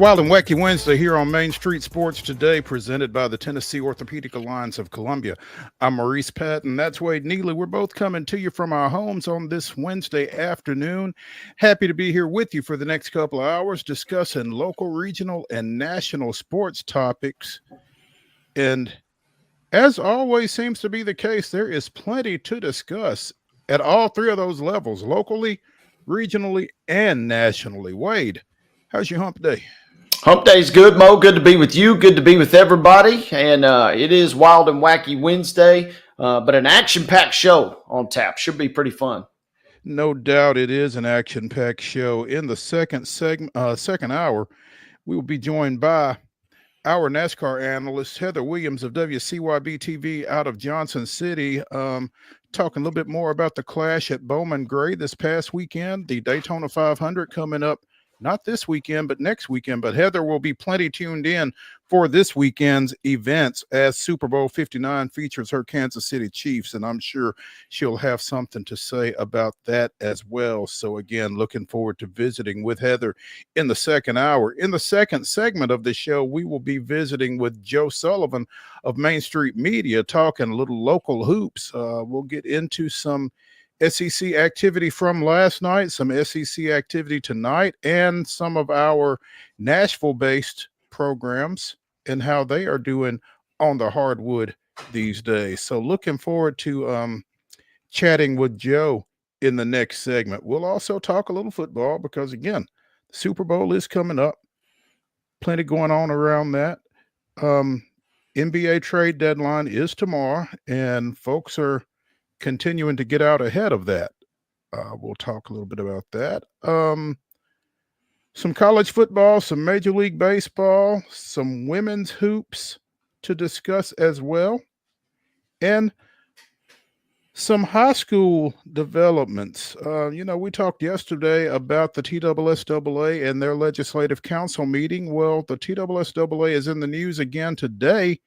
Wild and Wacky Wednesday here on Main Street Sports Today, presented by the Tennessee Orthopedic Alliance of Columbia. I'm Maurice Patton. That's Wade Neely. We're both coming to you from our homes on this Wednesday afternoon. Happy to be here with you for the next couple of hours, discussing local, regional, and national sports topics. And as always seems to be the case, there is plenty to discuss at all three of those levels, locally, regionally, and nationally. Wade, how's your hump day? Hump day's good, Mo. Good to be with you. Good to be with everybody. And it is Wild and Wacky Wednesday, but an action-packed show on tap. Should be pretty fun. No doubt it is an action-packed show. In the second hour, we will be joined by our NASCAR analyst, Heather Williams of WCYB-TV out of Johnson City, talking a little bit more about the clash at Bowman Gray this past weekend, the Daytona 500 coming up. Not this weekend, but next weekend. But Heather will be plenty tuned in for this weekend's events as Super Bowl 59 features her Kansas City Chiefs, and I'm sure she'll have something to say about that as well. So again, looking forward to visiting with Heather in the second hour. In the second segment of the show, we will be visiting with Joe Sullivan of Main Street Media, talking a little local hoops. We'll get into some SEC activity from last night, some SEC activity tonight, and some of our Nashville-based programs and how they are doing on the hardwood these days. So looking forward to chatting with Joe in the next segment. We'll also talk a little football because, again, the Super Bowl is coming up. Plenty going on around that. NBA trade deadline is tomorrow, and folks are continuing to get out ahead of that. We'll talk a little bit about that. Some college football, some Major League Baseball, some women's hoops to discuss as well, and some high school developments. We talked yesterday about the TSSAA and their legislative council meeting. Well, the TSSAA is in the news again today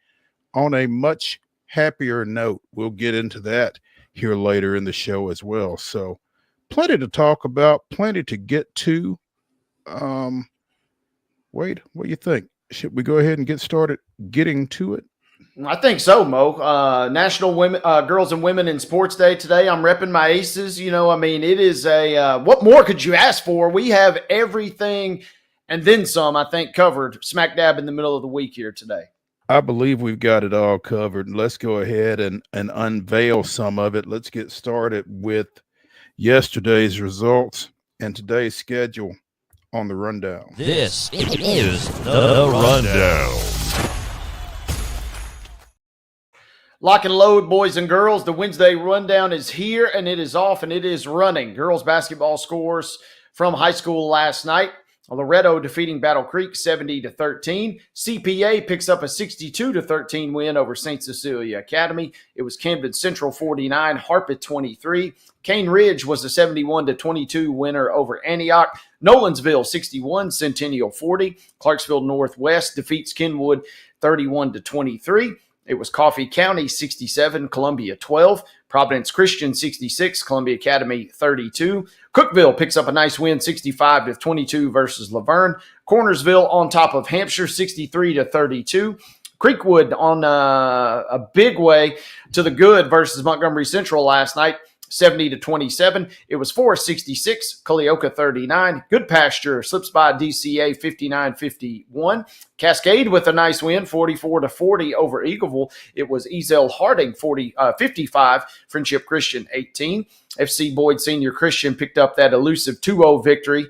on a much happier note. We'll get into that here later in the show as well. So plenty to talk about, plenty to get to. Wade, what do you think? Should we go ahead and get started getting to it? I think so, Mo. National Women, Girls and Women in Sports Day today. I'm repping my aces. It is what more could you ask for? We have everything and then some, I think, covered smack dab in the middle of the week here today. I believe we've got it all covered. Let's go ahead and unveil some of it. Let's get started with yesterday's results and today's schedule on the rundown. This is the rundown. Lock and load, boys and girls. The Wednesday rundown is here, and it is off, and it is running. Girls basketball scores from high school last night. Loretto defeating Battle Creek 70-13. CPA picks up a 62-13 win over St. Cecilia Academy. It was Camden Central 49, Harpeth 23. Cane Ridge was a 71-22 winner over Antioch. Nolensville 61, Centennial 40. Clarksville Northwest defeats Kenwood 31-23. It was Coffee County 67, Columbia 12. Providence Christian 66, Columbia Academy 32. Cookeville picks up a nice win 65-22 versus Laverne. Cornersville on top of Hampshire 63-32. Creekwood on a big way to the good versus Montgomery Central last night. 70-27. It was Forest 66, Culleoka 39. Good Pasture slips by DCA 59-51. Cascade with a nice win, 44-40 over Eagleville. It was Ezel Harding 55, Friendship Christian 18. FC Boyd Senior Christian picked up that elusive 2-0 victory.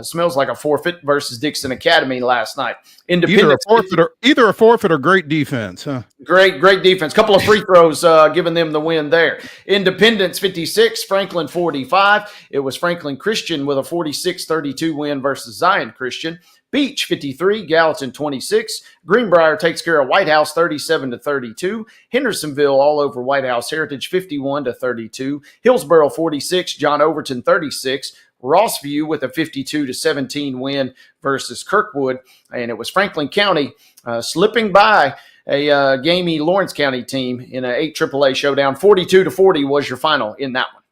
Smells like a forfeit versus Dixon Academy last night. Either a forfeit or great defense, huh? Great defense. Couple of free throws giving them the win there. Independence 56, Franklin 45. It was Franklin Christian with a 46-32 win versus Zion Christian. Beach 53, Gallatin 26. Greenbrier takes care of White House 37-32. Hendersonville all over White House Heritage 51-32. Hillsboro 46, John Overton 36. Rossview with a 52-17 win versus Kirkwood. And it was Franklin County slipping by a gamey Lawrence County team in an 8 AAA showdown. 42-40 was your final in that one.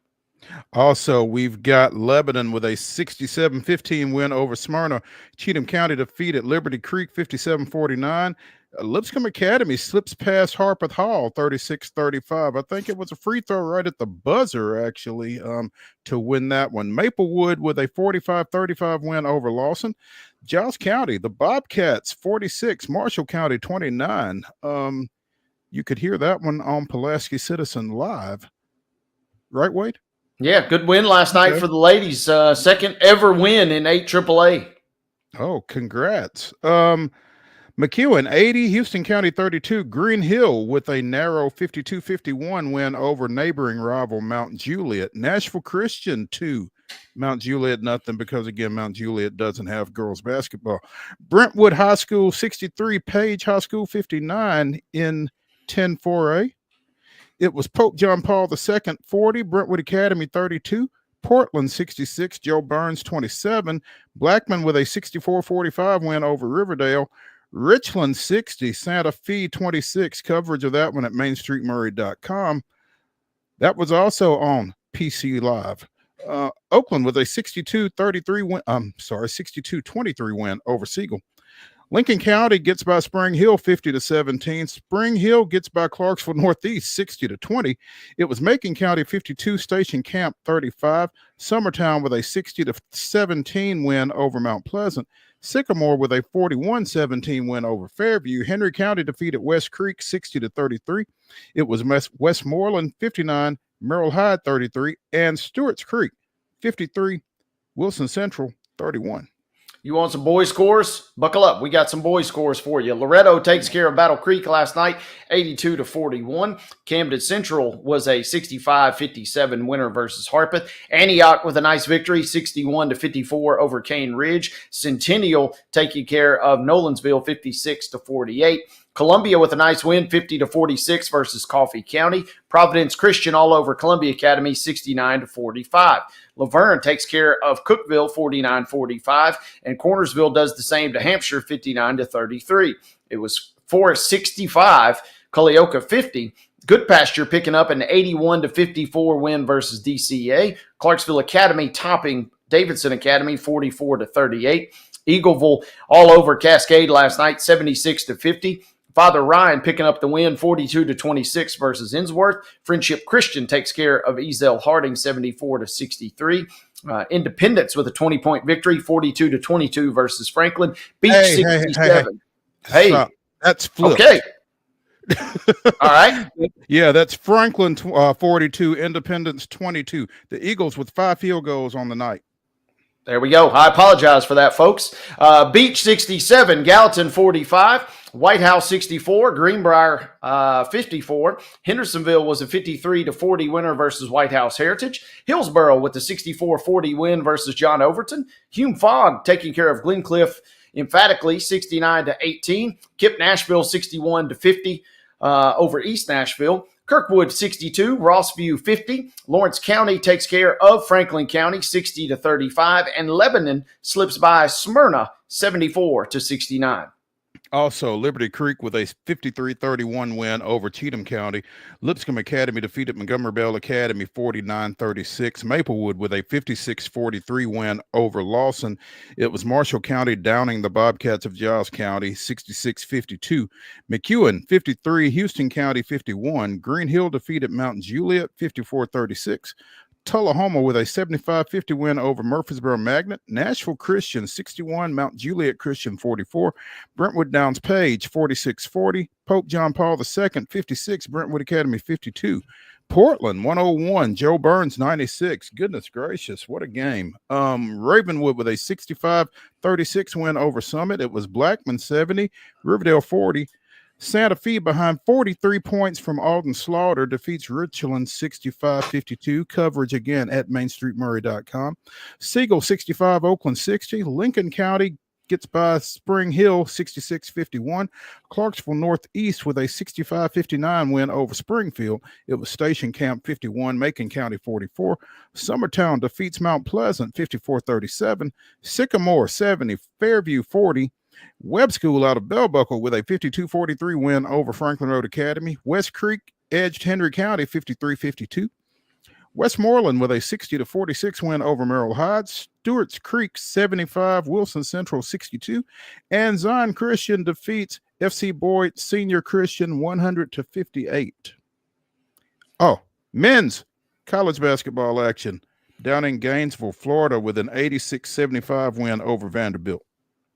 Also, we've got Lebanon with a 67-15 win over Smyrna. Cheatham County defeated Liberty Creek 57-49. Lipscomb Academy slips past Harpeth Hall 36-35. I think it was a free throw right at the buzzer, actually, to win that one. Maplewood with a 45-35 win over Lawson. Giles County, the Bobcats 46, Marshall County 29. You could hear that one on Pulaski Citizen Live. Right, Wade? Yeah, good win last night for the ladies. Second ever win in 8 AAA. Oh, congrats. McEwen 80, Houston County 32, Green Hill with a narrow 52-51 win over neighboring rival Mount Juliet. Nashville Christian 2, Mount Juliet nothing, because again, Mount Juliet doesn't have girls basketball. Brentwood High School 63, Page High School 59 in 10-4A. It was Pope John Paul II 40, Brentwood Academy 32, Portland 66, Joe Burns 27, Blackman with a 64-45 win over Riverdale, Richland 60, Santa Fe 26. Coverage of that one at mainstreetmurray.com. That was also on PC Live. Oakland with a 62-23 win. 62-23 win over Siegel. Lincoln County gets by Spring Hill 50-17. Spring Hill gets by Clarksville Northeast 60-20. It was Macon County 52, Station Camp 35. Summertown with a 60-17 win over Mount Pleasant. Sycamore with a 41-17 win over Fairview. Henry County defeated West Creek 60-33. It was Westmoreland 59, Merrill Hyde 33, and Stewart's Creek 53, Wilson Central 31. You want some boy scores? Buckle up. We got some boy scores for you. Loretto takes care of Battle Creek last night, 82-41. Camden Central was a 65-57 winner versus Harpeth. Antioch with a nice victory, 61-54 over Cane Ridge. Centennial taking care of Nolensville, 56-48. Columbia with a nice win, 50-46 versus Coffee County. Providence Christian all over Columbia Academy, 69-45. Laverne takes care of Cookville, 49-45, and Cornersville does the same to Hampshire, 59-33. It was Forest 65, Culleoka 50. Good Pasture picking up an 81-54 win versus DCA. Clarksville Academy topping Davidson Academy, 44-38. Eagleville all over Cascade last night, 76-50. Father Ryan picking up the win, 42-26 versus Innsworth. Friendship Christian takes care of Ezel Harding, 74-63. Independence with a 20-point victory, 42-22 versus Franklin. Beach 67. Hey, stop. That's flipped. Okay. All right. Yeah, that's Franklin 42, Independence 22. The Eagles with 5 field goals on the night. There we go. I apologize for that, folks. Beach 67, Gallatin 45, White House 64, Greenbrier 54. Hendersonville was a 53-40 winner versus White House Heritage. Hillsboro with the 64-40 win versus John Overton. Hume Fogg taking care of Glencliff emphatically, 69-18. Kip Nashville 61-50 over East Nashville. Kirkwood 62, Rossview 50. Lawrence County takes care of Franklin County 60-35, and Lebanon slips by Smyrna 74-69. Also, Liberty Creek with a 53-31 win over Cheatham County. Lipscomb Academy defeated Montgomery Bell Academy 49-36. Maplewood with a 56-43 win over Lawson. It was Marshall County downing the Bobcats of Giles County 66-52. McEwen 53, Houston County 51. Green Hill defeated Mount Juliet 54-36. Tullahoma with a 75-50 win over Murfreesboro Magnet. Nashville Christian 61, Mount Juliet Christian 44. Brentwood Downs Page 46-40. Pope John Paul II 56, Brentwood Academy 52. Portland 101, Joe Burns 96. Goodness gracious, what a game. Ravenwood with a 65-36 win over Summit. It was Blackman 70, Riverdale 40. Santa Fe behind 43 points from Alden Slaughter defeats Richland 65-52. Coverage again at mainstreetmurray.com. Siegel 65, Oakland 60. Lincoln County gets by Spring Hill 66-51. Clarksville Northeast with a 65-59 win over Springfield. It was Station Camp 51, Macon County 44. Summertown defeats Mount Pleasant 54-37. Sycamore 70, Fairview 40. Webb School out of Bell Buckle with a 52-43 win over Franklin Road Academy. West Creek edged Henry County 53-52. Westmoreland with a 60-46 win over Merrill Heights. Stewart's Creek 75, Wilson Central 62, and Zion Christian defeats FC Boyd Senior Christian 100-58. Oh, men's college basketball action down in Gainesville, Florida, with an 86-75 win over Vanderbilt.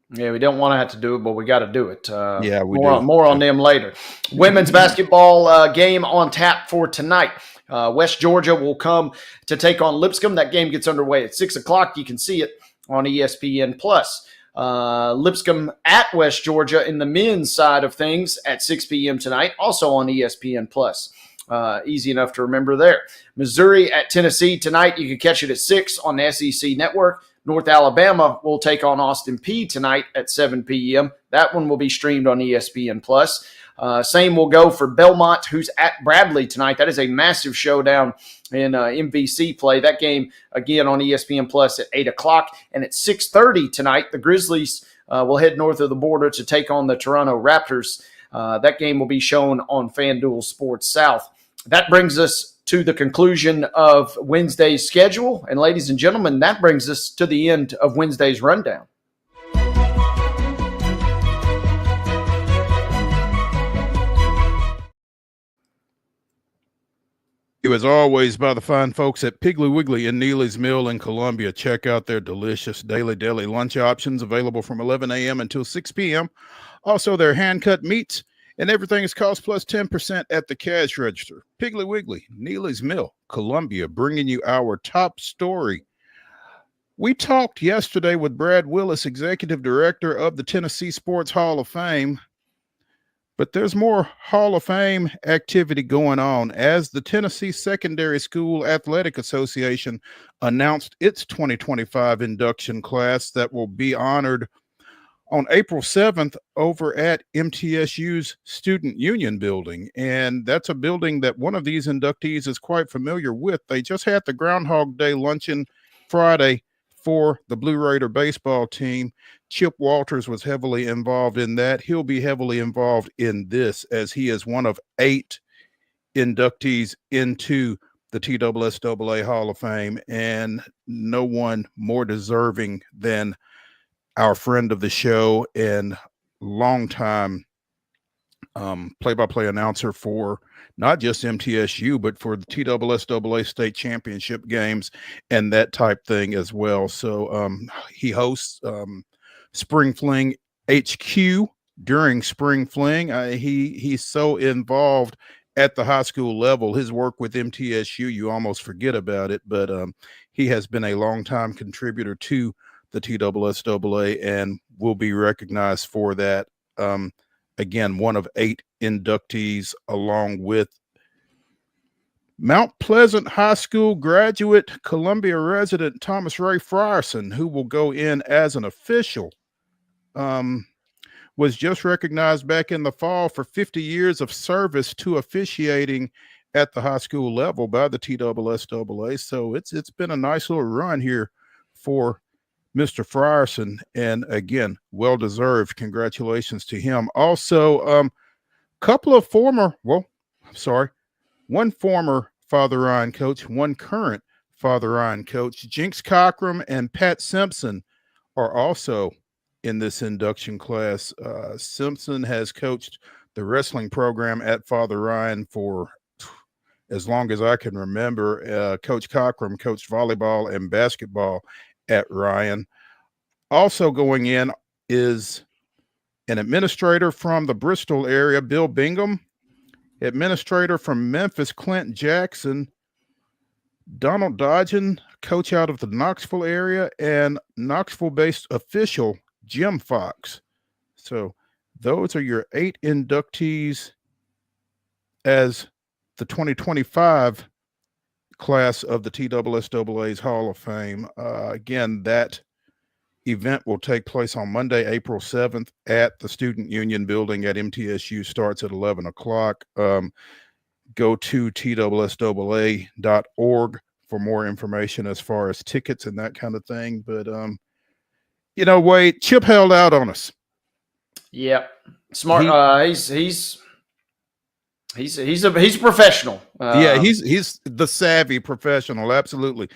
Yeah, we don't want to have to do it, but we got to do it. Yeah, we do. More on them later. Women's basketball game on tap for tonight. West Georgia will come to take on Lipscomb. That game gets underway at 6 o'clock. You can see it on ESPN+. Lipscomb at West Georgia in the men's side of things at 6 p.m. tonight, also on ESPN+. Easy enough to remember there. Missouri at Tennessee tonight. You can catch it at 6 on the SEC Network. North Alabama will take on Austin Peay tonight at 7 p.m. That one will be streamed on ESPN+. Same will go for Belmont, who's at Bradley tonight. That is a massive showdown in MVC play. That game, again, on ESPN Plus at 8 o'clock. And at 6:30 tonight, the Grizzlies will head north of the border to take on the Toronto Raptors. That game will be shown on FanDuel Sports South. That brings us to the conclusion of Wednesday's schedule. And ladies and gentlemen, that brings us to the end of Wednesday's rundown. As always, by the fine folks at Piggly Wiggly in Neely's Mill in Columbia. Check out their delicious daily deli lunch options available from 11 a.m. until 6 p.m. Also, their hand-cut meats, and everything is cost plus 10% at the cash register. Piggly Wiggly, Neely's Mill, Columbia, bringing you our top story. We talked yesterday with Brad Willis, Executive Director of the Tennessee Sports Hall of Fame. But there's more Hall of Fame activity going on as the Tennessee Secondary School Athletic Association announced its 2025 induction class that will be honored on April 7th over at MTSU's Student Union building. And that's a building that one of these inductees is quite familiar with. They just had the Groundhog Day luncheon Friday for the Blue Raider baseball team. Chip Walters was heavily involved in that. He'll be heavily involved in this as he is one of 8 inductees into the TSSAA Hall of Fame, and no one more deserving than our friend of the show and longtime play-by-play announcer for not just MTSU, but for the TSSAA state championship games and that type thing as well. So he hosts Spring Fling HQ during Spring Fling. He's so involved at the high school level. His work with MTSU, you almost forget about it, but he has been a longtime contributor to the TSSAA and will be recognized for that. Again, one of 8 inductees, along with Mount Pleasant High School graduate, Columbia resident Thomas Ray Frierson, who will go in as an official, was just recognized back in the fall for 50 years of service to officiating at the high school level by the TSSAA. So it's been a nice little run here for Mr. Frierson, and again, well-deserved. Congratulations to him. Also, one former Father Ryan coach, one current Father Ryan coach, Jinx Cockrum and Pat Simpson, are also in this induction class. Simpson has coached the wrestling program at Father Ryan for as long as I can remember. Coach Cockrum coached volleyball and basketball at Ryan. Also going in is an administrator from the Bristol area, Bill Bingham. Administrator from Memphis, Clint Jackson. Donald Dodgen, coach out of the Knoxville area, and Knoxville-based official Jim Fox. So those are your 8 inductees as the 2025 class of the TSSAA's Hall of Fame. Again, that event will take place on Monday, April 7th at the Student Union building at MTSU. Starts at 11 o'clock. Go to TSSAA.org for more information as far as tickets and that kind of thing. But, Wade, Chip held out on us. Yep. Smart. He's He's a professional. Yeah, he's the savvy professional. Absolutely.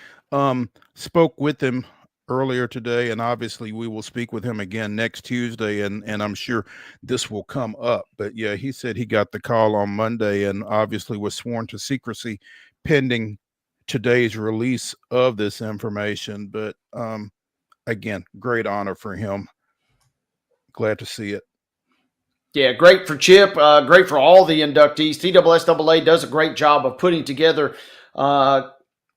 Spoke with him earlier today, and obviously we will speak with him again next Tuesday, and I'm sure this will come up. But yeah, he said he got the call on Monday and obviously was sworn to secrecy pending today's release of this information. But again, great honor for him. Glad to see it. Yeah, great for Chip. Great for all the inductees. TSSAA does a great job of putting together. When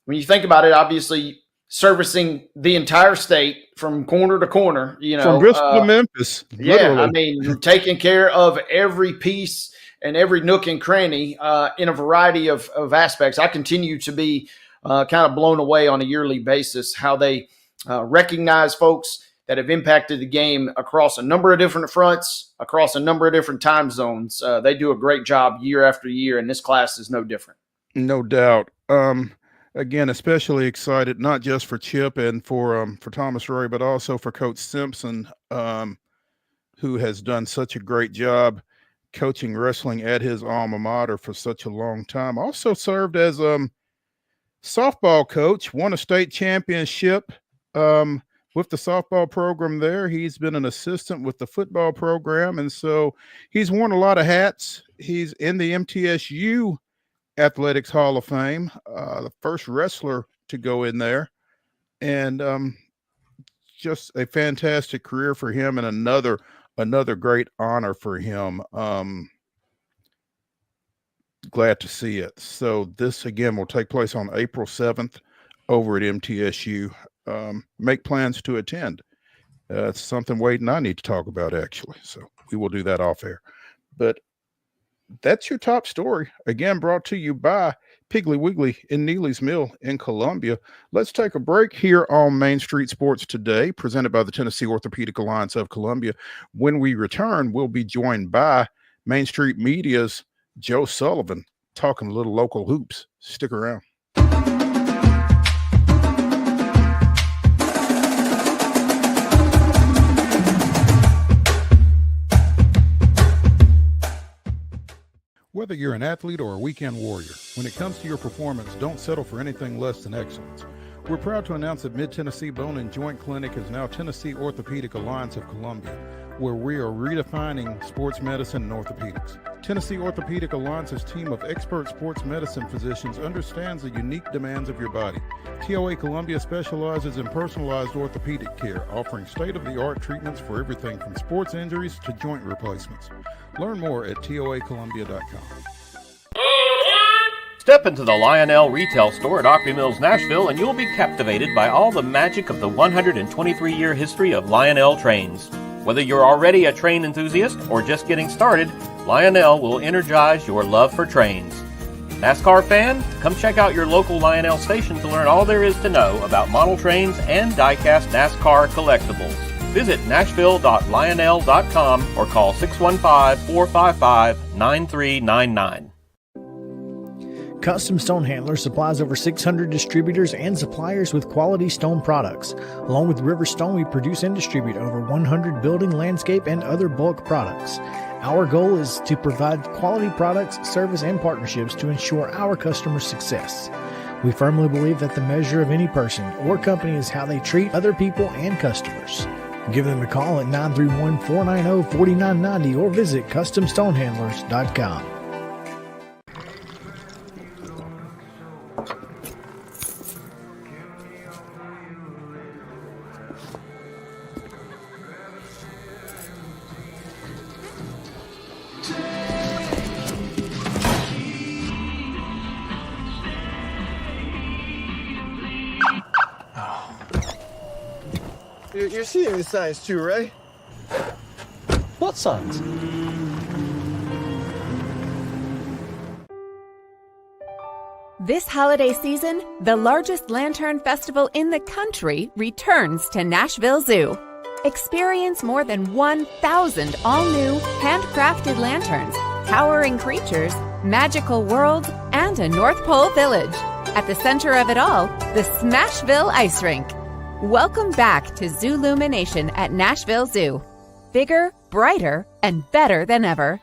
you think about it, obviously servicing the entire state from corner to corner. From Bristol to Memphis. Literally. Yeah, I mean, taking care of every piece and every nook and cranny in a variety of aspects. I continue to be kind of blown away on a yearly basis how they recognize folks that have impacted the game across a number of different fronts, across a number of different time zones. They do a great job year after year, and this class is no different. No doubt. Again, especially excited, not just for Chip and for Thomas Ray, but also for Coach Simpson, who has done such a great job coaching wrestling at his alma mater for such a long time. Also served as softball coach, won a state championship with the softball program there. He's been an assistant with the football program, and so he's worn a lot of hats. He's in the MTSU Athletics Hall of Fame, the first wrestler to go in there, and just a fantastic career for him, and another great honor for him. Glad to see it. So this again will take place on April 7th over at MTSU. Make plans to attend. It's something Wade and I need to talk about, actually. So we will do that off air. But that's your top story. Again, brought to you by Piggly Wiggly in Neely's Mill in Columbia. Let's take a break here on Main Street Sports Today, presented by the Tennessee Orthopedic Alliance of Columbia. When we return, we'll be joined by Main Street Media's Joe Sullivan, talking a little local hoops. Stick around. Whether you're an athlete or a weekend warrior, when it comes to your performance, don't settle for anything less than excellence. We're proud to announce that Mid-Tennessee Bone and Joint Clinic is now Tennessee Orthopedic Alliance of Columbia, where we are redefining sports medicine and orthopedics. Tennessee Orthopedic Alliance's team of expert sports medicine physicians understands the unique demands of your body. TOA Columbia specializes in personalized orthopedic care, offering state-of-the-art treatments for everything from sports injuries to joint replacements. Learn more at toacolumbia.com. Step into the Lionel retail store at Opry Mills, Nashville, and you'll be captivated by all the magic of the 123-year history of Lionel trains. Whether you're already a train enthusiast or just getting started, Lionel will energize your love for trains. NASCAR fan? Come check out your local Lionel station to learn all there is to know about model trains and die-cast NASCAR collectibles. Visit nashville.lionel.com or call 615-455-9399. Custom Stone Handler supplies over 600 distributors and suppliers with quality stone products. Along with River Stone, we produce and distribute over 100 building, landscape, and other bulk products. Our goal is to provide quality products, service, and partnerships to ensure our customers' success. We firmly believe that the measure of any person or company is how they treat other people and customers. Give them a call at 931-490-4990 or visit CustomStonehandlers.com. You're seeing the signs too, right? What signs? This holiday season, the largest lantern festival in the country returns to Nashville Zoo. Experience more than 1,000 all-new, handcrafted lanterns, towering creatures, magical worlds, and a North Pole village. At the center of it all, the Smashville Ice Rink. Welcome back to Zoolumination at Nashville Zoo. Bigger, brighter, and better than ever.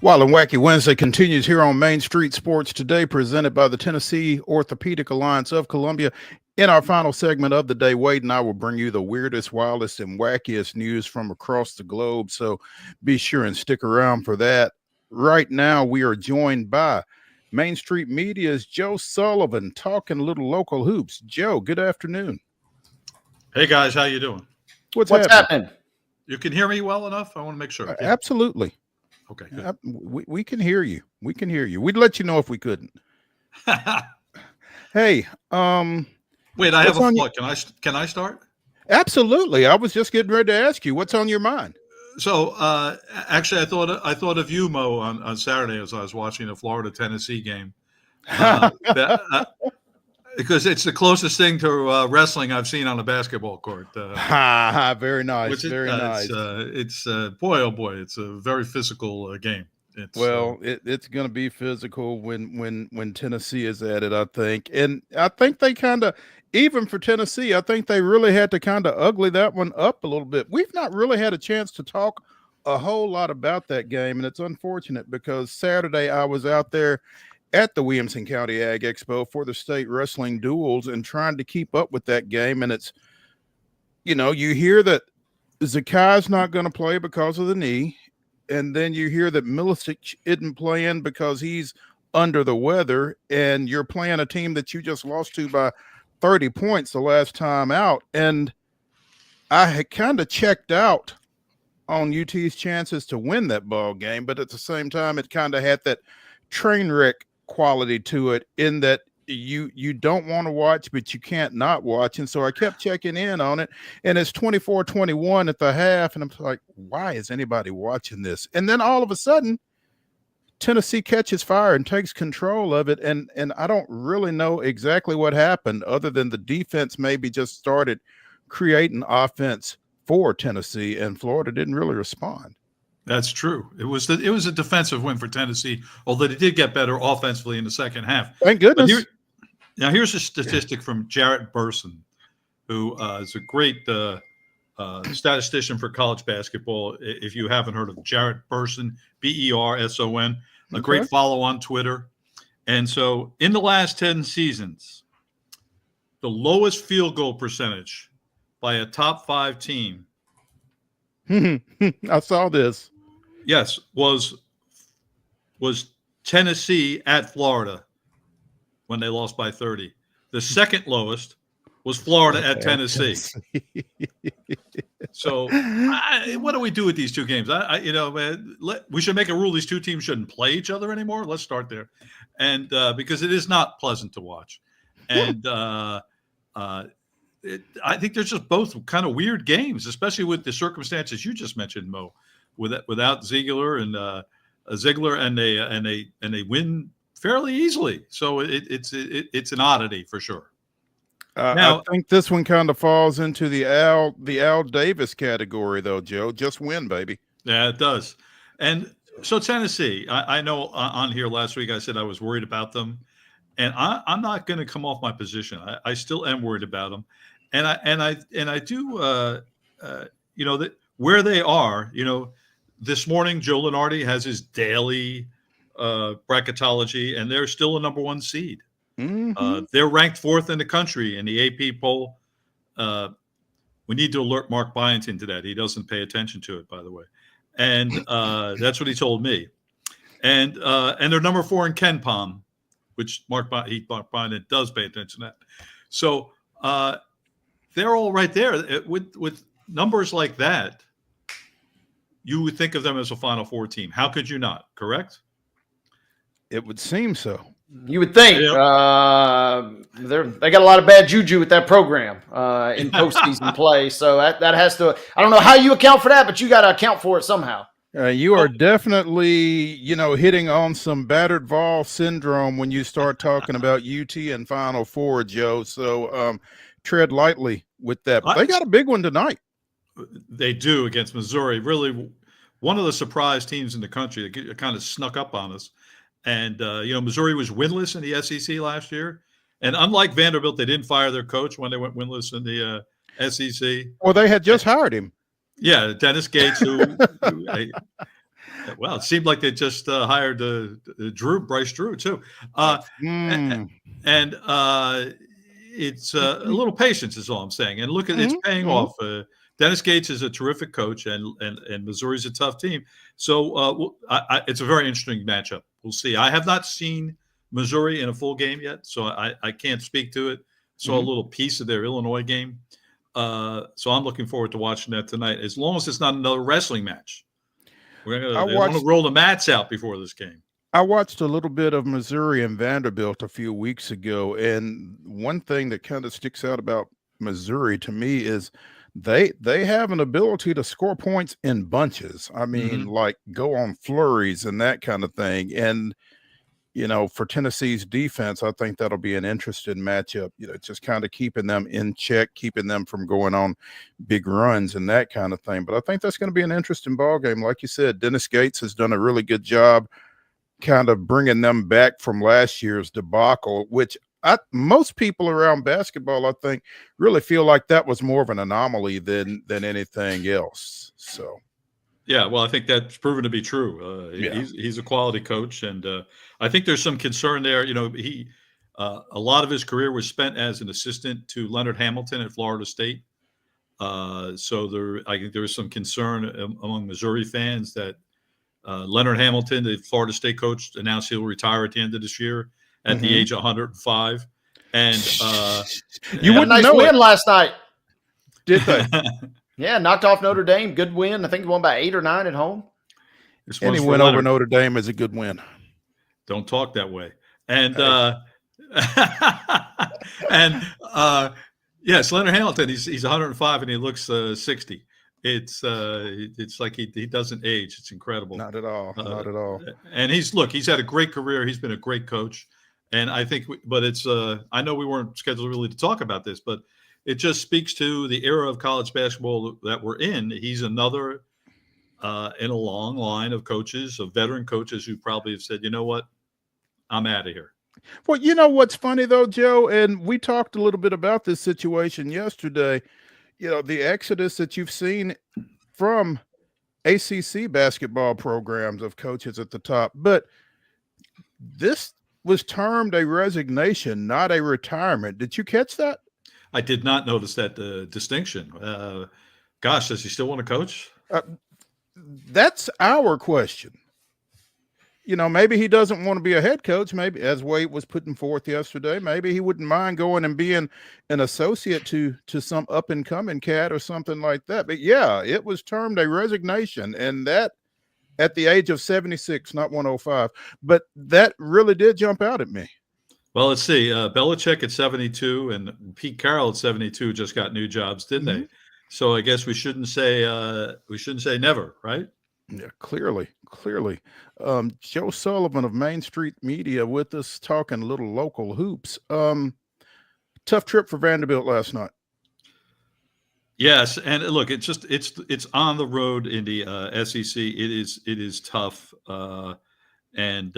Wild and Wacky Wednesday continues here on Main Street Sports Today, presented by the Tennessee Orthopedic Alliance of Columbia. In our final segment of the day, Wade and I will bring you the weirdest, wildest, and wackiest news from across the globe. So be sure and stick around for that. Right now, we are joined by Main Street Media's Joe Sullivan, talking a little local hoops. Joe, good afternoon. Hey guys, how you doing? What's What's happening? You can hear me well enough? I want to make sure. Absolutely. Okay, good. We can hear you. We can hear you. We'd let you know if we couldn't. Hey, wait, I have a thought. Can I start? Absolutely. I was just getting ready to ask you, what's on your mind? So, actually, I thought of you, Mo, on Saturday as I was watching the Florida-Tennessee game, because it's the closest thing to wrestling I've seen on a basketball court. Very nice. Very nice. It's boy, oh boy, it's a very physical game. It's going to be physical when Tennessee is at it, I think. And I think they kind of, even for Tennessee, I think they really had to kind of ugly that one up a little bit. We've not really had a chance to talk a whole lot about that game, and it's unfortunate because Saturday I was out there at the Williamson County Ag Expo for the state wrestling duels and trying to keep up with that game. And it's, you hear that Zakai's not going to play because of the knee. And then you hear that Milicic isn't playing because he's under the weather, and you're playing a team that you just lost to by 30 points the last time out. And I had kind of checked out on UT's chances to win that ball game, but at the same time, it kind of had that train wreck quality to it in that you don't want to watch, but you can't not watch. And so I kept checking in on it, and it's 24-21 at the half. And I'm like, why is anybody watching this? And then all of a sudden, Tennessee catches fire and takes control of it. And I don't really know exactly what happened other than the defense maybe just started creating offense for Tennessee, and Florida didn't really respond. That's true. It was a defensive win for Tennessee, although they did get better offensively in the second half. Thank goodness. Here's a statistic from Jarrett Burson, who is a great statistician for college basketball. If you haven't heard of Jarrett Burson, Berson, a great follow on Twitter. And so in the last 10 seasons, the lowest field goal percentage by a top 5 team. I saw this. Yes, was Tennessee at Florida when they lost by 30. The second lowest was Florida at Tennessee. So, what do we do with these two games? We should make a rule: these two teams shouldn't play each other anymore. Let's start there, and because it is not pleasant to watch, and I think they're just both kind of weird games, especially with the circumstances you just mentioned, Mo. Without Ziegler and they win fairly easily. So it's an oddity for sure. Now, I think this one kind of falls into the Al Davis category, though, Joe. Just win, baby. Yeah, it does. And so Tennessee, I know on here last week I said I was worried about them, and I'm not going to come off my position. I still am worried about them, and I do that where they are. This morning Joe Lunardi has his daily bracketology, and they're still a number 1 seed. Mm-hmm. They're ranked 4th in the country in the AP poll. We need to alert Mark Byington to that. He doesn't pay attention to it, by the way. And that's what he told me. And they're number 4 in Ken Palm, which Mark Byington does pay attention to that. So they're all right there. With numbers like that, you would think of them as a Final Four team. How could you not? Correct? It would seem so. You would think. They got a lot of bad juju with that program in postseason play. So that has to. I don't know how you account for that, but you got to account for it somehow. You are definitely, hitting on some battered ball syndrome when you start talking about UT and Final Four, Joe. So tread lightly with that. But they got a big one tonight. They do against Missouri. Really, one of the surprise teams in the country that kind of snuck up on us. And, Missouri was winless in the SEC last year. And unlike Vanderbilt, they didn't fire their coach when they went winless in the SEC. Well, they had just hired him. Yeah, Dennis Gates, who Well, it seemed like they just hired Bryce Drew too. Mm. And it's a little patience is all I'm saying. And look, it's paying off. Dennis Gates is a terrific coach, and Missouri's a tough team. So it's a very interesting matchup. We'll see. I have not seen Missouri in a full game yet, so I can't speak to it. Saw a little piece of their Illinois game. So I'm looking forward to watching that tonight, as long as it's not another wrestling match. They want to roll the mats out before this game. I watched a little bit of Missouri and Vanderbilt a few weeks ago, and one thing that kind of sticks out about Missouri to me is they have an ability to score points in bunches. I mean, like go on flurries and that kind of thing. And for Tennessee's defense, I think that'll be an interesting matchup. Just kind of keeping them in check, keeping them from going on big runs and that kind of thing. But I think that's going to be an interesting ball game. Like you said, Dennis Gates has done a really good job kind of bringing them back from last year's debacle, which most people around basketball, I think, really feel like that was more of an anomaly than anything else. So. Yeah, well, I think that's proven to be true. He's a quality coach, and I think there's some concern there. He a lot of his career was spent as an assistant to Leonard Hamilton at Florida State. So I think there is some concern among Missouri fans that Leonard Hamilton, the Florida State coach, announced he'll retire at the end of this year at the age of 105. And you had a nice win last night. Did they? Yeah, knocked off Notre Dame. Good win. I think he won by 8 or 9 at home. Any win over Notre Dame is a good win. Don't talk that way. And yes, Leonard Hamilton. He's 105 and he looks 60. It's like he doesn't age. It's incredible. Not at all. Not at all. And he's had a great career. He's been a great coach. And I think, but it's I know we weren't scheduled really to talk about this, but it just speaks to the era of college basketball that we're in. He's another in a long line of coaches, of veteran coaches who probably have said, you know what, I'm out of here. Well, you know what's funny though, Joe, and we talked a little bit about this situation yesterday. The exodus that you've seen from ACC basketball programs of coaches at the top, but this was termed a resignation, not a retirement. Did you catch that? I did not notice that distinction. Gosh, does he still want to coach? That's our question. Maybe he doesn't want to be a head coach. Maybe, as Wade was putting forth yesterday, maybe he wouldn't mind going and being an associate to some up and coming cat or something like that. But yeah, it was termed a resignation, and that at the age of 76, not 105. But that really did jump out at me. Well, let's see. Belichick at 72 and Pete Carroll at 72 just got new jobs, didn't they? So I guess we shouldn't say never, right? Yeah, clearly. Joe Sullivan of Main Street Media with us talking a little local hoops. Tough trip for Vanderbilt last night. Yes, and look, it's on the road in the SEC. It is tough, and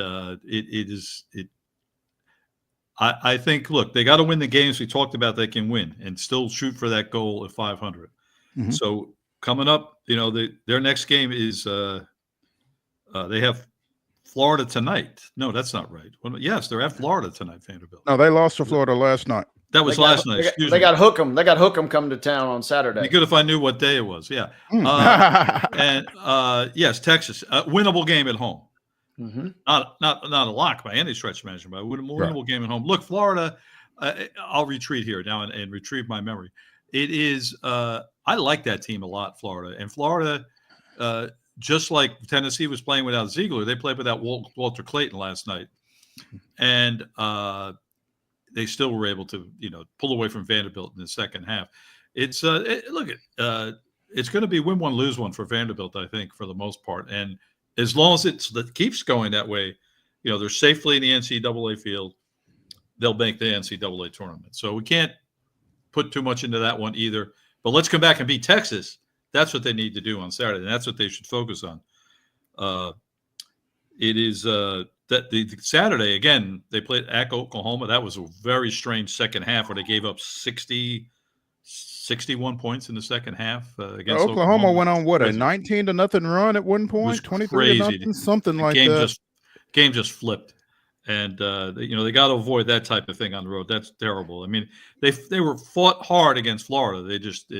I think, look, they got to win the games we talked about. They can win and still shoot for that goal at 500. So coming up, their next game is they have Florida tonight. No, that's not right. Well, yes, they're at Florida tonight, Vanderbilt. No, they lost to Florida last night. That was last night. They got Hookem. They got Hookem coming to town on Saturday. It'd be good if I knew what day it was. Yeah. And yes, Texas, winnable game at home. Not a lock by any stretch of imagination, but a winnable game at home. Look, Florida. I'll retreat here now and retrieve my memory. It is. I like that team a lot, Florida, and Florida. Just like Tennessee was playing without Ziegler, they played without Walter Clayton last night, and they still were able to, pull away from Vanderbilt in the second half. It's it's going to be win one, lose one for Vanderbilt, I think, for the most part. And as long as it keeps going that way, they're safely in the NCAA field. They'll make the NCAA tournament. So we can't put too much into that one either. But let's come back and beat Texas. That's what they need to do on Saturday, and that's what they should focus on. It is that the Saturday again. They played at Oklahoma. That was a very strange second half where they gave up 60 61 points in the second half against Oklahoma went on what, a Crazy. 19-0 run at one point, 23-0, something like that. Game just flipped, and they got to avoid that type of thing on the road. That's terrible. I mean, they were fought hard against Florida. They just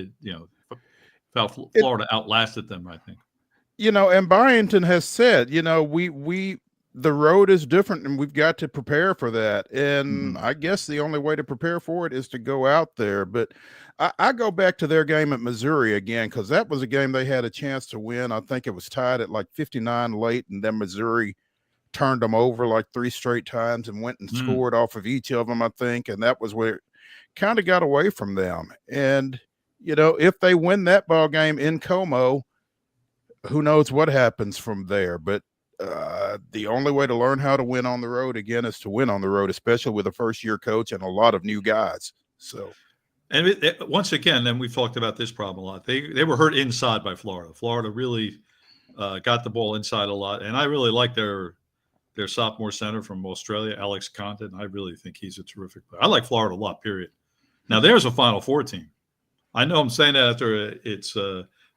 felt Florida outlasted them, I think. And Byington has said, the road is different and we've got to prepare for that. And I guess the only way to prepare for it is to go out there. But I go back to their game at Missouri again, because that was a game they had a chance to win. I think it was tied at like 59 late, and then Missouri turned them over like 3 straight times and went and scored off of each of them, I think. And that was where it kind of got away from them. And, if they win that ball game in Como, who knows what happens from there. But the only way to learn how to win on the road again is to win on the road, especially with a first-year coach and a lot of new guys. So, and once again, then we've talked about this problem a lot. They were hurt inside by Florida. Florida really got the ball inside a lot, and I really like their sophomore center from Australia, Alex Condon. I really think he's a terrific player. I like Florida a lot. Period. Now there's a Final Four team. I know I'm saying that after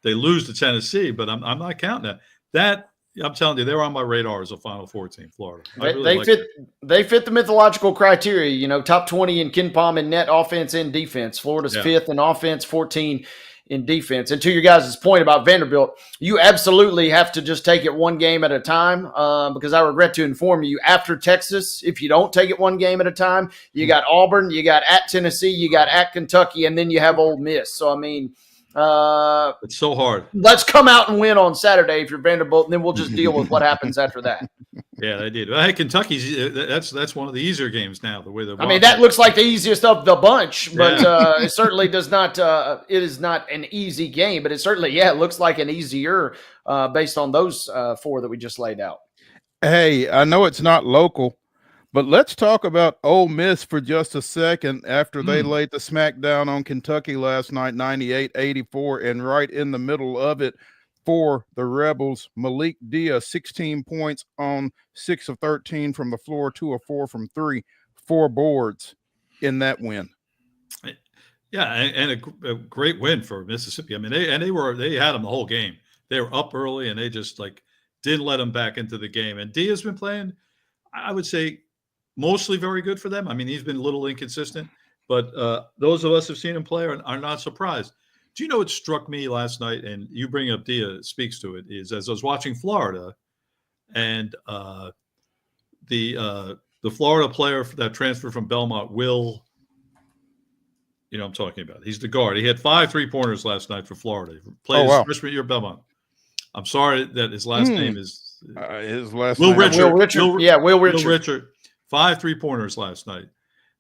they lose to Tennessee, but I'm not counting that. I'm telling you, they're on my radar as a Final Four team, Florida. They fit the mythological criteria, top 20 in KenPom in net offense and defense. Florida's 5th in offense, 14 in defense. And to your guys' point about Vanderbilt, you absolutely have to just take it one game at a time, because I regret to inform you, after Texas, if you don't take it one game at a time, you got Auburn, you got at Tennessee, you got at Kentucky, and then you have Ole Miss. So, I mean, it's so hard. Let's come out and win on Saturday if you're Vanderbilt, and then we'll just deal with what happens after that. Yeah, they did. Hey, Kentucky's that's one of the easier games now. The way they're that looks like the easiest of the bunch, but it certainly does not. It is not an easy game, but it certainly it looks like an easier based on those 4 that we just laid out. Hey, I know it's not local, but let's talk about Ole Miss for just a second after they laid the smackdown on Kentucky last night, 98-84, and right in the middle of it for the Rebels, Malik Dia, 16 points on 6 of 13 from the floor, 2 of 4 from 3, 4 boards in that win. Yeah, and a great win for Mississippi. I mean, they had them the whole game. They were up early, and they just didn't let them back into the game. And Dia's been playing, I would say, mostly very good for them. I mean, he's been a little inconsistent, but those of us who've seen him play are not surprised. Do you know what struck me last night, and you bring up Dia speaks to it, is as I was watching Florida, and the Florida player that transferred from Belmont, Will, I'm talking about. He's the guard. He had 5 3-pointers last night for Florida. He played his freshman year at Belmont. I'm sorry that his last name is Will Richard. Will Richard. Will Richard. 5 3-pointers last night.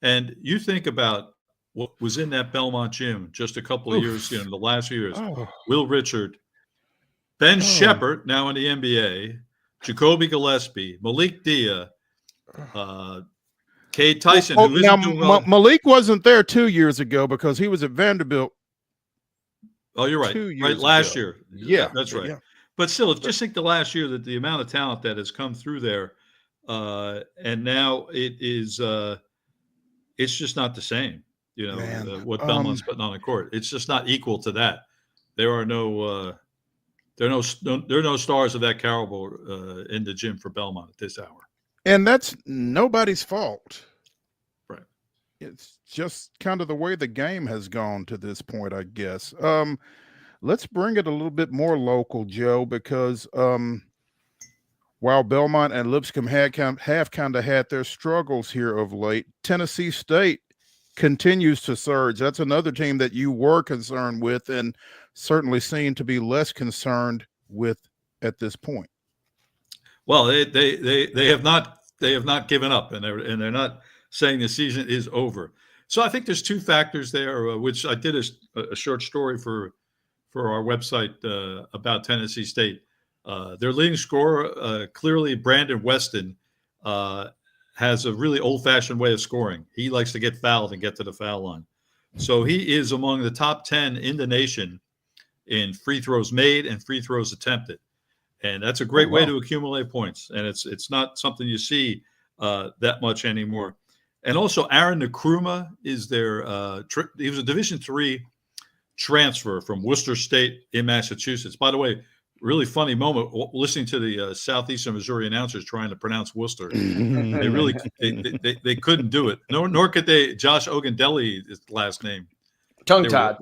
And you think about what was in that Belmont gym just a couple of years, the last few years. Will Richard, Ben Shepherd, now in the NBA, Jacoby Gillespie, Malik Dia, Cade Tyson. Malik wasn't there 2 years ago because he was at Vanderbilt. Oh, you're right. Right, last year. Yeah, that's right. Yeah. But still, just think the last year that the amount of talent that has come through there, and now it is, it's just not the same. What Belmont's putting on the court. It's just not equal to that. There are no stars of that caliber in the gym for Belmont at this hour. And that's nobody's fault. Right. It's just kind of the way the game has gone to this point, I guess. Let's bring it a little bit more local, Joe, because while Belmont and Lipscomb have kind of had their struggles here of late, Tennessee State continues to surge. That's another team that you were concerned with and certainly seem to be less concerned with at this point. Well, they have not given up, and they're not saying the season is over. So I think there's 2 factors there, which I did a short story for our website about Tennessee State. Their leading scorer, clearly Brandon Weston, has a really old-fashioned way of scoring. He likes to get fouled and get to the foul line. So he is among the top 10 in the nation in free throws made and free throws attempted. And that's a great way to accumulate points. And it's not something you see that much anymore. And also Aaron Nkrumah is their he was a Division III transfer from Worcester State in Massachusetts. By the way, really funny moment listening to the Southeastern Missouri announcers trying to pronounce Worcester. They really they couldn't do it. Nor could they. Josh Ogundelli is the last name. Tongue-tied.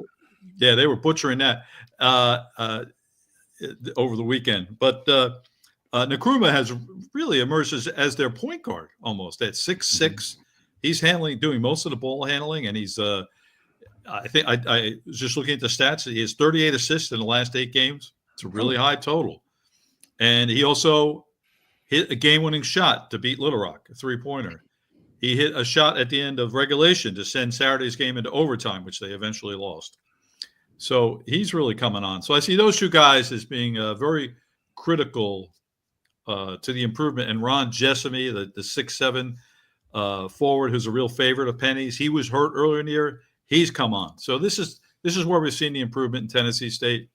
They were butchering that over the weekend. But Nkrumah has really emerged as their point guard almost at 6'6". He's doing most of the ball handling, and he's I think I was just looking at the stats. He has 38 assists in the last 8 games. It's a really high total. And he also hit a game-winning shot to beat Little Rock, a 3-pointer. He hit a shot at the end of regulation to send Saturday's game into overtime, which they eventually lost. So he's really coming on. So I see those two guys as being very critical to the improvement. And Ron Jessamy, the 6'7" forward, who's a real favorite of Penny's, he was hurt earlier in the year. He's come on. So this is where we've seen the improvement in Tennessee State.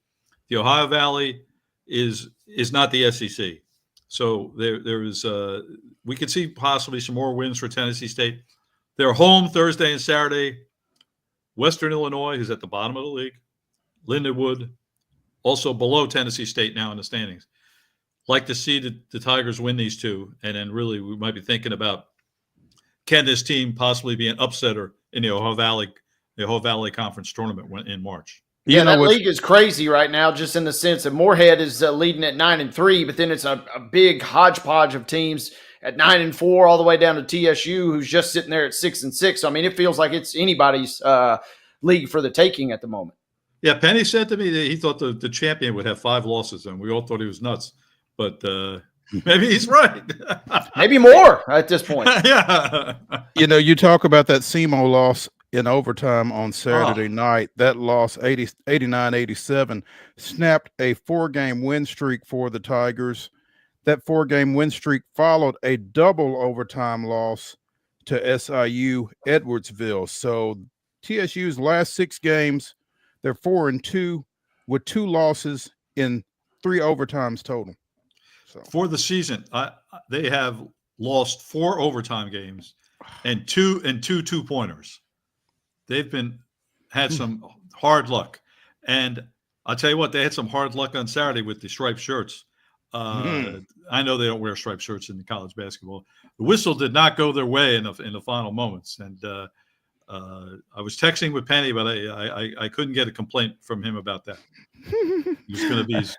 The Ohio Valley is not the SEC. So there is we could see possibly some more wins for Tennessee State. They're home Thursday and Saturday. Western Illinois, who's at the bottom of the league. Lindenwood, also below Tennessee State now in the standings. Like to see the Tigers win these two, and then really we might be thinking about, can this team possibly be an upsetter in the Ohio Valley Conference tournament in March? Yeah, that league is crazy right now, just in the sense that Moorhead is leading at 9-3, but then it's a big hodgepodge of teams at 9-4, all the way down to TSU, who's just sitting there at 6-6. So, I mean, it feels like it's anybody's league for the taking at the moment. Yeah, Penny said to me that he thought the champion would have 5 losses, and we all thought he was nuts. But maybe he's right. Maybe more at this point. Yeah. You talk about that SEMO loss in overtime on Saturday night. That loss, 89-87, snapped a 4-game win streak for the Tigers. That 4-game win streak followed a double overtime loss to SIU Edwardsville. So TSU's last 6 games, they're 4-2 with 2 losses in 3 overtimes total. So for the season, they have lost 4 overtime games and 2 2-pointers. They've had some hard luck. And I'll tell you what, they had some hard luck on Saturday with the striped shirts. I know they don't wear striped shirts in college basketball. The whistle did not go their way in the final moments. And I was texting with Penny, but I couldn't get a complaint from him about that. He's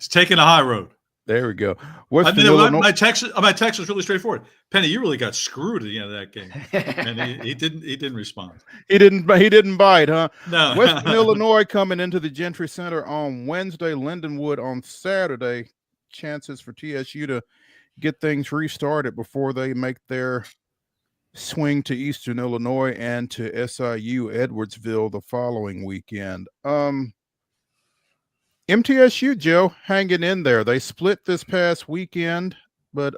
taking a high road. There we go. My text was really straightforward. Penny, you really got screwed at the end of that game, and he didn't respond. He didn't bite, huh? No. Western Illinois coming into the Gentry Center on Wednesday. Lindenwood on Saturday. Chances for TSU to get things restarted before they make their swing to Eastern Illinois and to SIU Edwardsville the following weekend. MTSU, Joe, hanging in there. They split this past weekend, but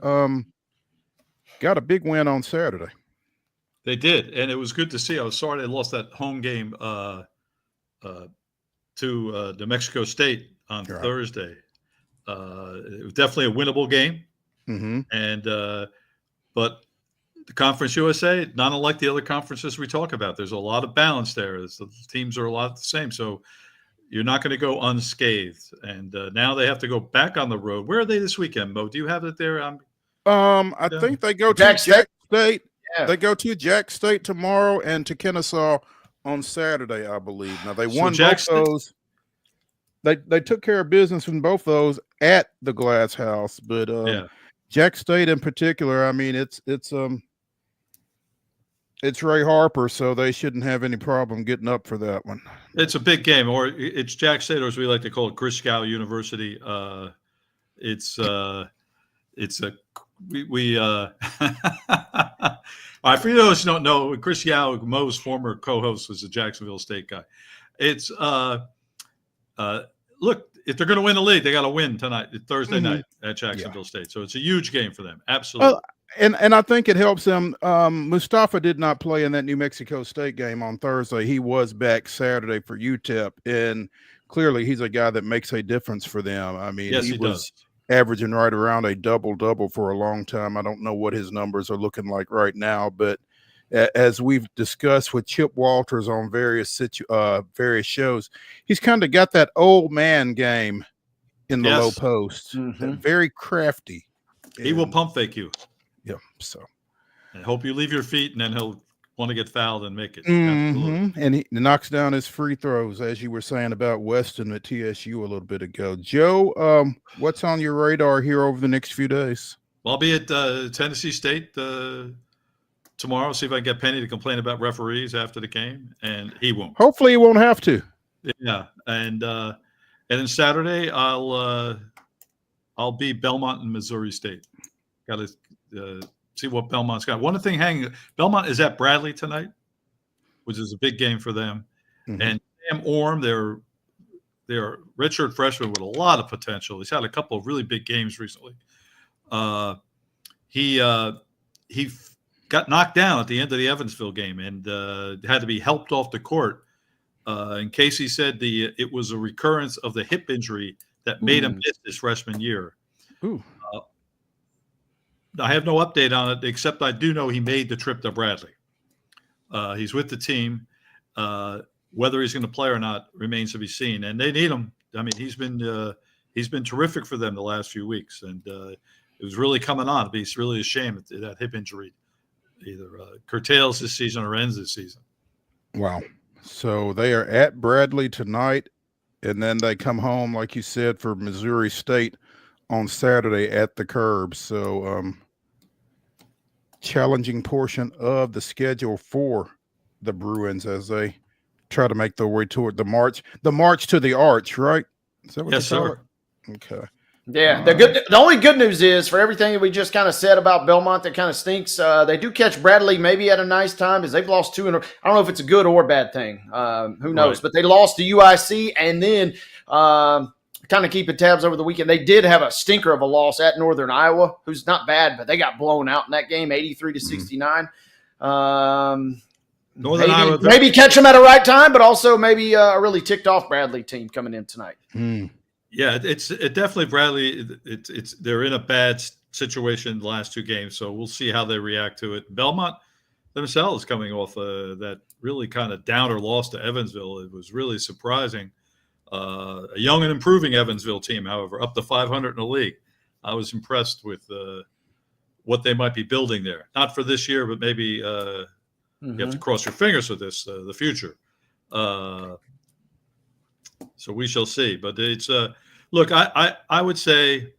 got a big win on Saturday. They did, and it was good to see. I was sorry they lost that home game to New Mexico State on Thursday. It was definitely a winnable game, and but the Conference USA, not unlike the other conferences we talk about, there's a lot of balance there. The teams are a lot the same, so you're not going to go unscathed. And now they have to go back on the road. Where are they this weekend, Mo? Do you have it there? I think they go to Jack State. Yeah. They go to Jack State tomorrow and to Kennesaw on Saturday, I believe. Now they won both those. They took care of business in both those at the Glass House, but Jack State in particular, I mean, it's Ray Harper, so they shouldn't have any problem getting up for that one. It's a big game, or it's Jack State, or as we like to call it, Chris Scow University. For those who don't know, Chris Yao, Mo's former co-host, was a Jacksonville State guy. It's look, if they're going to win the league, they got to win tonight, Thursday night at Jacksonville State. So it's a huge game for them. Absolutely. And I think it helps them. Mustafa did not play in that New Mexico State game on Thursday. He was back Saturday for UTEP, and clearly he's a guy that makes a difference for them. I mean, he was averaging right around a double-double for a long time. I don't know what his numbers are looking like right now, but as we've discussed with Chip Walters on various shows, he's kind of got that old man game in the low post. Very crafty. He will pump fake you. Yeah. So I hope you leave your feet, and then he'll want to get fouled and make it. And he knocks down his free throws, as you were saying about Weston at TSU a little bit ago. Joe, what's on your radar here over the next few days? Well, I'll be at Tennessee State tomorrow. See if I can get Penny to complain about referees after the game, and he won't. Hopefully, he won't have to. Yeah, and then Saturday I'll be Belmont and Missouri State. Got to see what Belmont's got. One thing hanging, Belmont is at Bradley tonight, which is a big game for them. And Sam Orm, they're redshirt freshman with a lot of potential. He's had a couple of really big games recently. He got knocked down at the end of the Evansville game and had to be helped off the court. And Casey said it was a recurrence of the hip injury that made him miss his freshman year. I have no update on it, except I do know he made the trip to Bradley. He's with the team. Whether he's going to play or not remains to be seen. And they need him. I mean, he's been terrific for them the last few weeks, and it was really coming on. It's really a shame that that hip injury either curtails this season or ends this season. Wow. So they are at Bradley tonight, and then they come home, like you said, for Missouri State on Saturday at the Curb. So challenging portion of the schedule for the Bruins as they try to make their way toward the march to the arch, right? Is that what yes, sir. Okay. Yeah, the only good news is, for everything that we just kind of said about Belmont that kind of stinks, they do catch Bradley maybe at a nice time, because they've lost two in a row. I don't know if it's a good or bad thing. Who knows? Right. But they lost to UIC, and then kind of keeping tabs over the weekend. They did have a stinker of a loss at Northern Iowa, who's not bad, but they got blown out in that game, 83-69. Iowa, maybe catch them at a right time, but also maybe a really ticked off Bradley team coming in tonight. Yeah, it definitely Bradley. They're in a bad situation the last two games, so we'll see how they react to it. Belmont themselves coming off that really kind of downer loss to Evansville. It was really surprising. A young and improving Evansville team, however, up to 500 in the league. I was impressed with what they might be building there. Not for this year, but maybe you have to cross your fingers for this, the future. So we shall see. But it's look, I would say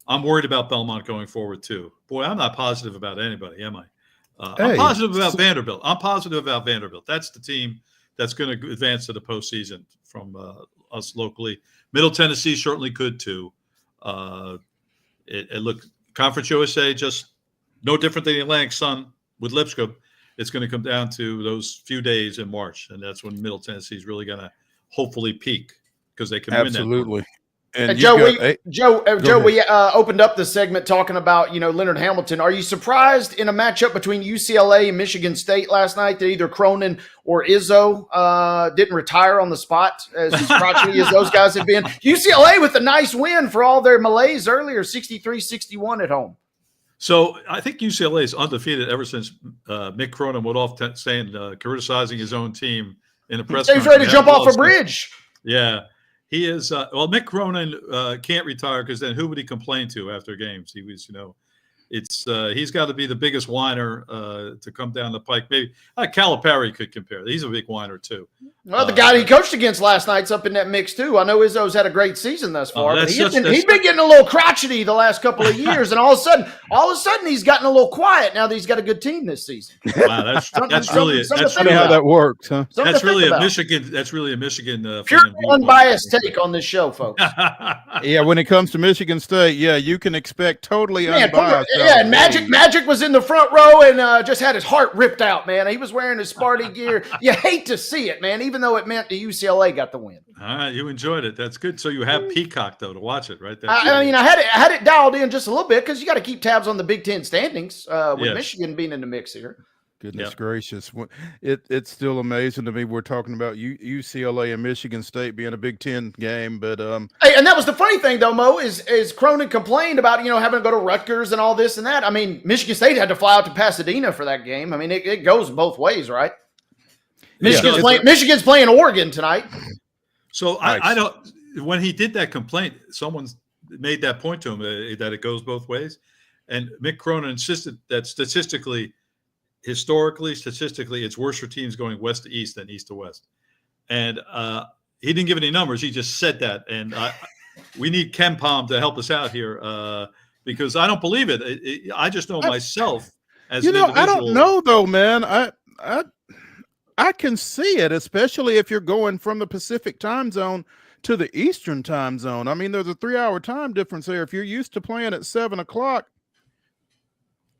I'm worried about Belmont going forward too. Boy, I'm not positive about anybody, am I? I'm positive about Vanderbilt. That's the team that's going to advance to the postseason from us locally. Middle Tennessee certainly could too. Look, Conference USA, just no different than the Atlantic Sun with Lipscomb. It's going to come down to those few days in March, and that's when Middle Tennessee is really going to hopefully peak, because they can win that. Absolutely. And Joe, we opened up the segment talking about, Leonard Hamilton. Are you surprised in a matchup between UCLA and Michigan State last night that either Cronin or Izzo didn't retire on the spot, as crotchety as those guys have been? UCLA with a nice win for all their malaise earlier, 63-61 at home. So I think UCLA is undefeated ever since Mick Cronin went off criticizing his own team in a press conference. He's ready to jump off a bridge. Yeah. He is Mick Cronin can't retire, because then who would he complain to after games? He was, he's got to be the biggest whiner to come down the pike. Maybe Calipari could compare. He's a big whiner too. Well, the guy he coached against last night's up in that mix too. I know Izzo's had a great season thus far, but he's been getting a little crotchety the last couple of years, and all of a sudden he's gotten a little quiet now that he's got a good team this season. Wow, that's really how that works, huh? That's really a Michigan. That's really a Michigan. Pure unbiased take on this show, folks. Yeah, when it comes to Michigan State, you can expect totally unbiased. Yeah, and Magic was in the front row and just had his heart ripped out, man. He was wearing his Sparty gear. You hate to see it, man, even though it meant the UCLA got the win. All right, you enjoyed it. That's good. So you have Peacock, though, to watch it, right? I had it dialed in just a little bit, because you got to keep tabs on the Big Ten standings with Michigan being in the mix here. Goodness Yep. gracious. It's still amazing to me. We're talking about UCLA and Michigan State being a Big Ten game, but Hey, and that was the funny thing, though, Mo, is Cronin complained about, having to go to Rutgers and all this and that. I mean, Michigan State had to fly out to Pasadena for that game. I mean, it goes both ways, right? Michigan's playing Oregon tonight. So Nice. I don't. When he did that complaint, someone made that point to him that it goes both ways, and Mick Cronin insisted that statistically, it's worse for teams going west to east than east to west, and he didn't give any numbers. He just said that, and we need Ken Palm to help us out here because I don't believe it. I just know myself as an individual. I don't know though, man. I can see it, especially if you're going from the Pacific time zone to the Eastern time zone. I mean, there's a 3-hour time difference there. If you're used to playing at 7:00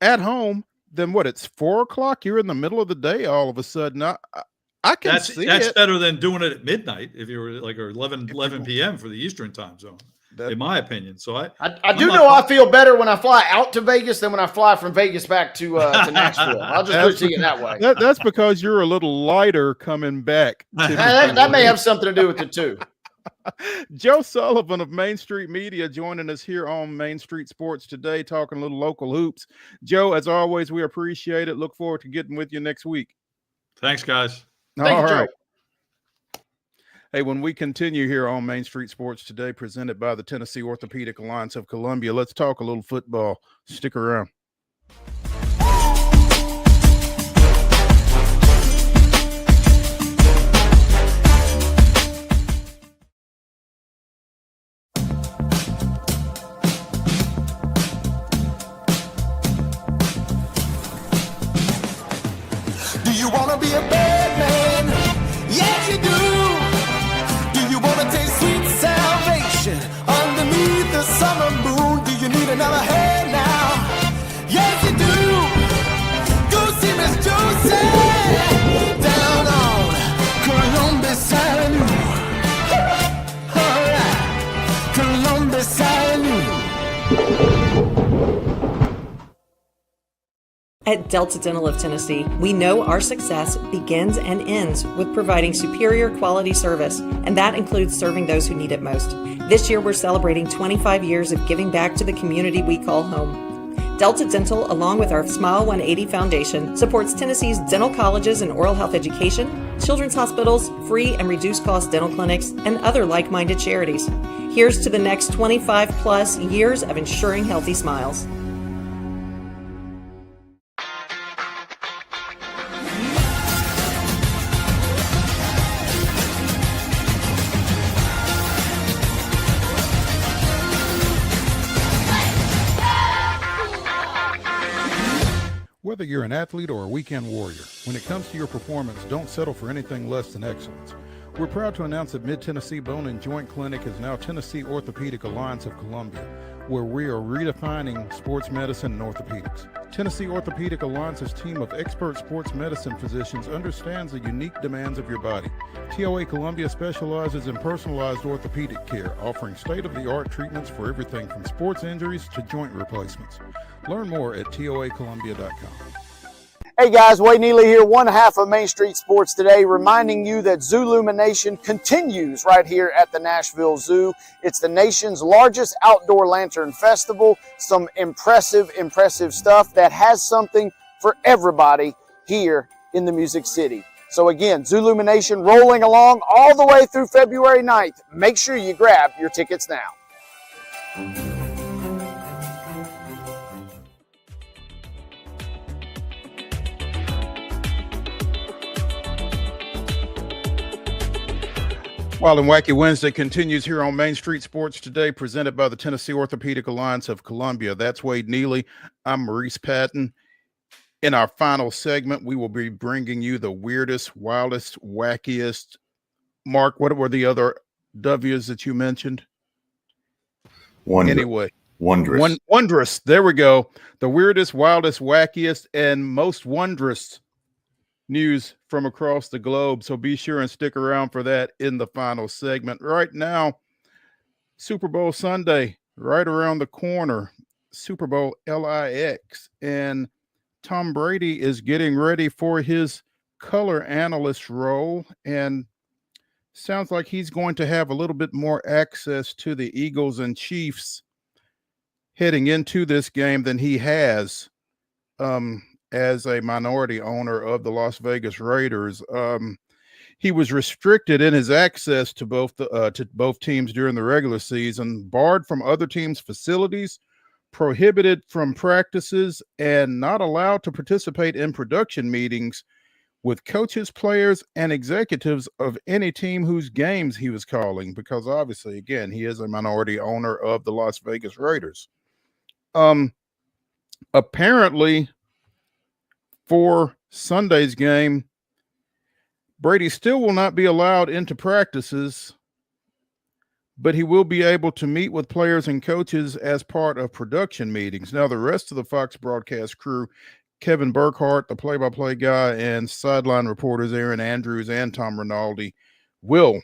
at home, then it's 4:00. You're in the middle of the day all of a sudden. I can see that's it. better than doing it at midnight if you were like or 11 p.m. for the Eastern time zone, in my opinion. So I do know I feel better when I fly out to Vegas than when I fly from Vegas back to Nashville. I'll just put it that way. That's because you're a little lighter coming back. That may have something to do with it too. Joe Sullivan of Main Street Media joining us here on Main Street Sports today, talking a little local hoops. Joe, as always, we appreciate it. Look forward to getting with you next week. Thanks, guys. Thank you, Joe. Hey, when we continue here on Main Street Sports today, presented by the Tennessee Orthopedic Alliance of Columbia, let's talk a little football. Stick around. Do you want to be a bad man? Yes, you do. Do you want to taste sweet salvation underneath the summer moon? Do you need another hand now? Yes, you do. Go see Miss Josie down on Columbus Avenue. All right, Columbus Avenue. At Delta Dental of Tennessee, we know our success begins and ends with providing superior quality service, and that includes serving those who need it most. This year, we're celebrating 25 years of giving back to the community we call home. Delta Dental, along with our Smile 180 Foundation, supports Tennessee's dental colleges and oral health education, children's hospitals, free and reduced cost dental clinics, and other like-minded charities. Here's to the next 25 plus years of ensuring healthy smiles. Whether you're an athlete or a weekend warrior, when it comes to your performance, don't settle for anything less than excellence. We're proud to announce that Mid-Tennessee Bone and Joint Clinic is now Tennessee Orthopedic Alliance of Columbia, where we are redefining sports medicine and orthopedics. Tennessee Orthopedic Alliance's team of expert sports medicine physicians understands the unique demands of your body. TOA Columbia specializes in personalized orthopedic care, offering state-of-the-art treatments for everything from sports injuries to joint replacements. Learn more at toacolumbia.com. Hey guys, Wade Neely here, one half of Main Street Sports today, reminding you that Zoolumination continues right here at the Nashville Zoo. It's the nation's largest outdoor lantern festival. Some impressive stuff that has something for everybody here in the Music City. So again, Zoolumination rolling along all the way through February 9th. Make sure you grab your tickets now. Wild and Wacky Wednesday continues here on Main Street Sports today, presented by the Tennessee Orthopedic Alliance of Columbia. That's Wade Neely. I'm Maurice Patton. In our final segment, we will be bringing you the weirdest, wildest, wackiest. Mark, what were the other W's that you mentioned? Anyway. Wondrous. Wondrous. There we go. The weirdest, wildest, wackiest, and most wondrous news from across the globe. So be sure and stick around for that in the final segment. Right now, Super Bowl Sunday, right around the corner, Super Bowl LIX. And Tom Brady is getting ready for his color analyst role, and sounds like he's going to have a little bit more access to the Eagles and Chiefs heading into this game than he has as a minority owner of the Las Vegas Raiders. He was restricted in his access to both teams during the regular season, barred from other teams' facilities, prohibited from practices, and not allowed to participate in production meetings with coaches, players, and executives of any team whose games he was calling, because obviously, again, he is a minority owner of the Las Vegas Raiders. Apparently, for Sunday's game, Brady still will not be allowed into practices, but he will be able to meet with players and coaches as part of production meetings. Now, the rest of the Fox broadcast crew, Kevin Burkhardt, the play-by-play guy, and sideline reporters Aaron Andrews and Tom Rinaldi will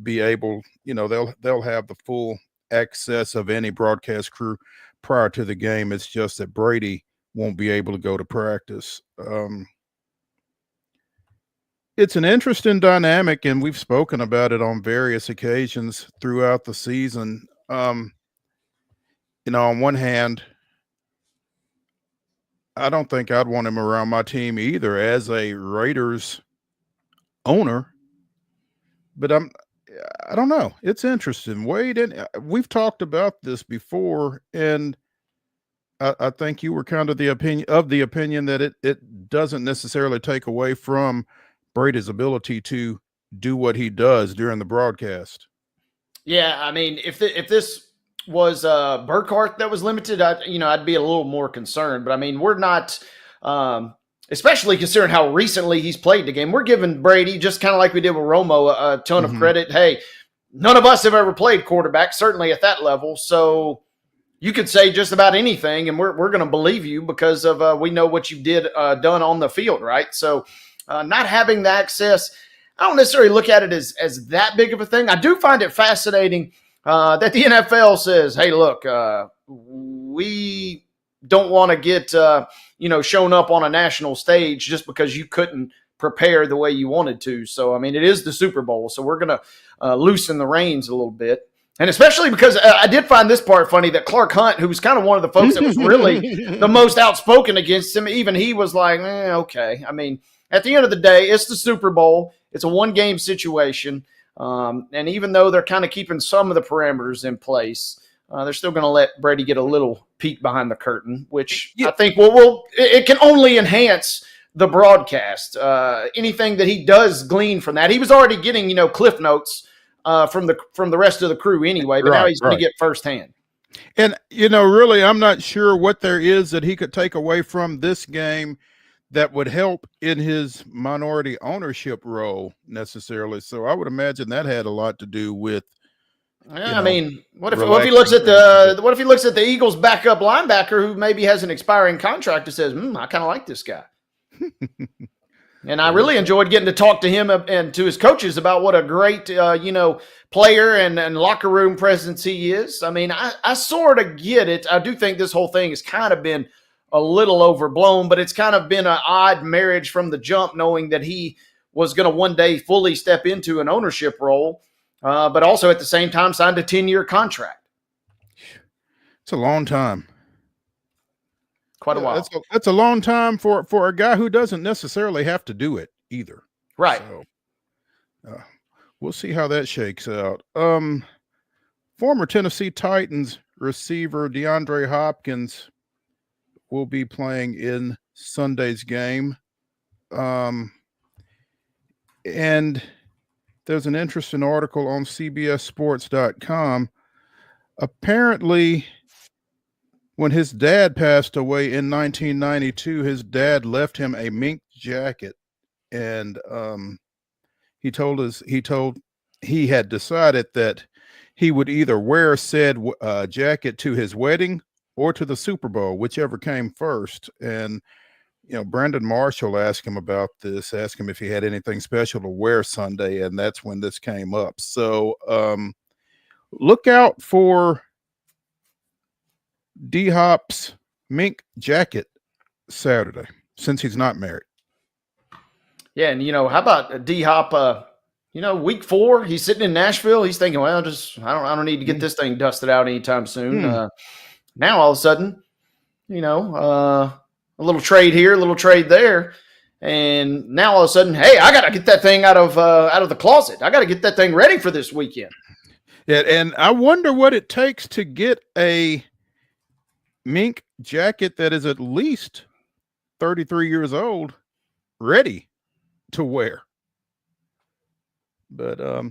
be able, they'll have the full access of any broadcast crew prior to the game. It's just that Brady won't be able to go to practice. It's an interesting dynamic, and we've spoken about it on various occasions throughout the season. On one hand, I don't think I'd want him around my team either as a Raiders owner, but I don't know. It's interesting. Wade, we've talked about this before, and I think you were kind of the opinion that it doesn't necessarily take away from Brady's ability to do what he does during the broadcast. Yeah, I mean, if this was Burkhardt that was limited, I'd be a little more concerned. But I mean, we're not, especially considering how recently he's played the game. We're giving Brady, just kind of like we did with Romo, a ton of credit. Hey, none of us have ever played quarterback, certainly at that level. So you could say just about anything, and we're going to believe you because of we know what you did done on the field, right? So not having the access, I don't necessarily look at it as that big of a thing. I do find it fascinating that the NFL says, hey, look, we don't want to get, shown up on a national stage just because you couldn't prepare the way you wanted to. So, I mean, it is the Super Bowl, so we're going to loosen the reins a little bit. And especially because I did find this part funny that Clark Hunt, who was kind of one of the folks that was really the most outspoken against him, even he was like, okay. I mean, at the end of the day, it's the Super Bowl. It's a one-game situation. And even though they're kind of keeping some of the parameters in place, they're still going to let Brady get a little peek behind the curtain, which I think it can only enhance the broadcast. Anything that he does glean from that, he was already getting, cliff notes from the rest of the crew anyway, but now he's going to get firsthand. And, really, I'm not sure what there is that he could take away from this game that would help in his minority ownership role necessarily. So I would imagine that had a lot to do with. I mean, what if he looks at the Eagles' backup linebacker who maybe has an expiring contract and says, I kind of like this guy. And I really enjoyed getting to talk to him and to his coaches about what a great, player and locker room presence he is. I mean, I sort of get it. I do think this whole thing has kind of been a little overblown, but it's kind of been an odd marriage from the jump, knowing that he was going to one day fully step into an ownership role, but also at the same time signed a 10-year contract. It's a long time. Quite a while. That's a long time for a guy who doesn't necessarily have to do it either. Right. So, we'll see how that shakes out. Former Tennessee Titans receiver DeAndre Hopkins will be playing in Sunday's game. And there's an interesting article on CBSSports.com. Apparently, when his dad passed away in 1992, his dad left him a mink jacket, and he had decided that he would either wear said jacket to his wedding or to the Super Bowl, whichever came first. And Brandon Marshall asked him about this, asked him if he had anything special to wear Sunday, and that's when this came up. So look out for D-Hop's mink jacket Saturday. since he's not married. Yeah, and how about D-Hop? Week 4, he's sitting in Nashville. He's thinking, well, I don't need to get this thing dusted out anytime soon. Now all of a sudden, a little trade here, a little trade there, and now all of a sudden, hey, I got to get that thing out of the closet. I got to get that thing ready for this weekend. Yeah, and I wonder what it takes to get a mink jacket that is at least 33 years old ready to wear. But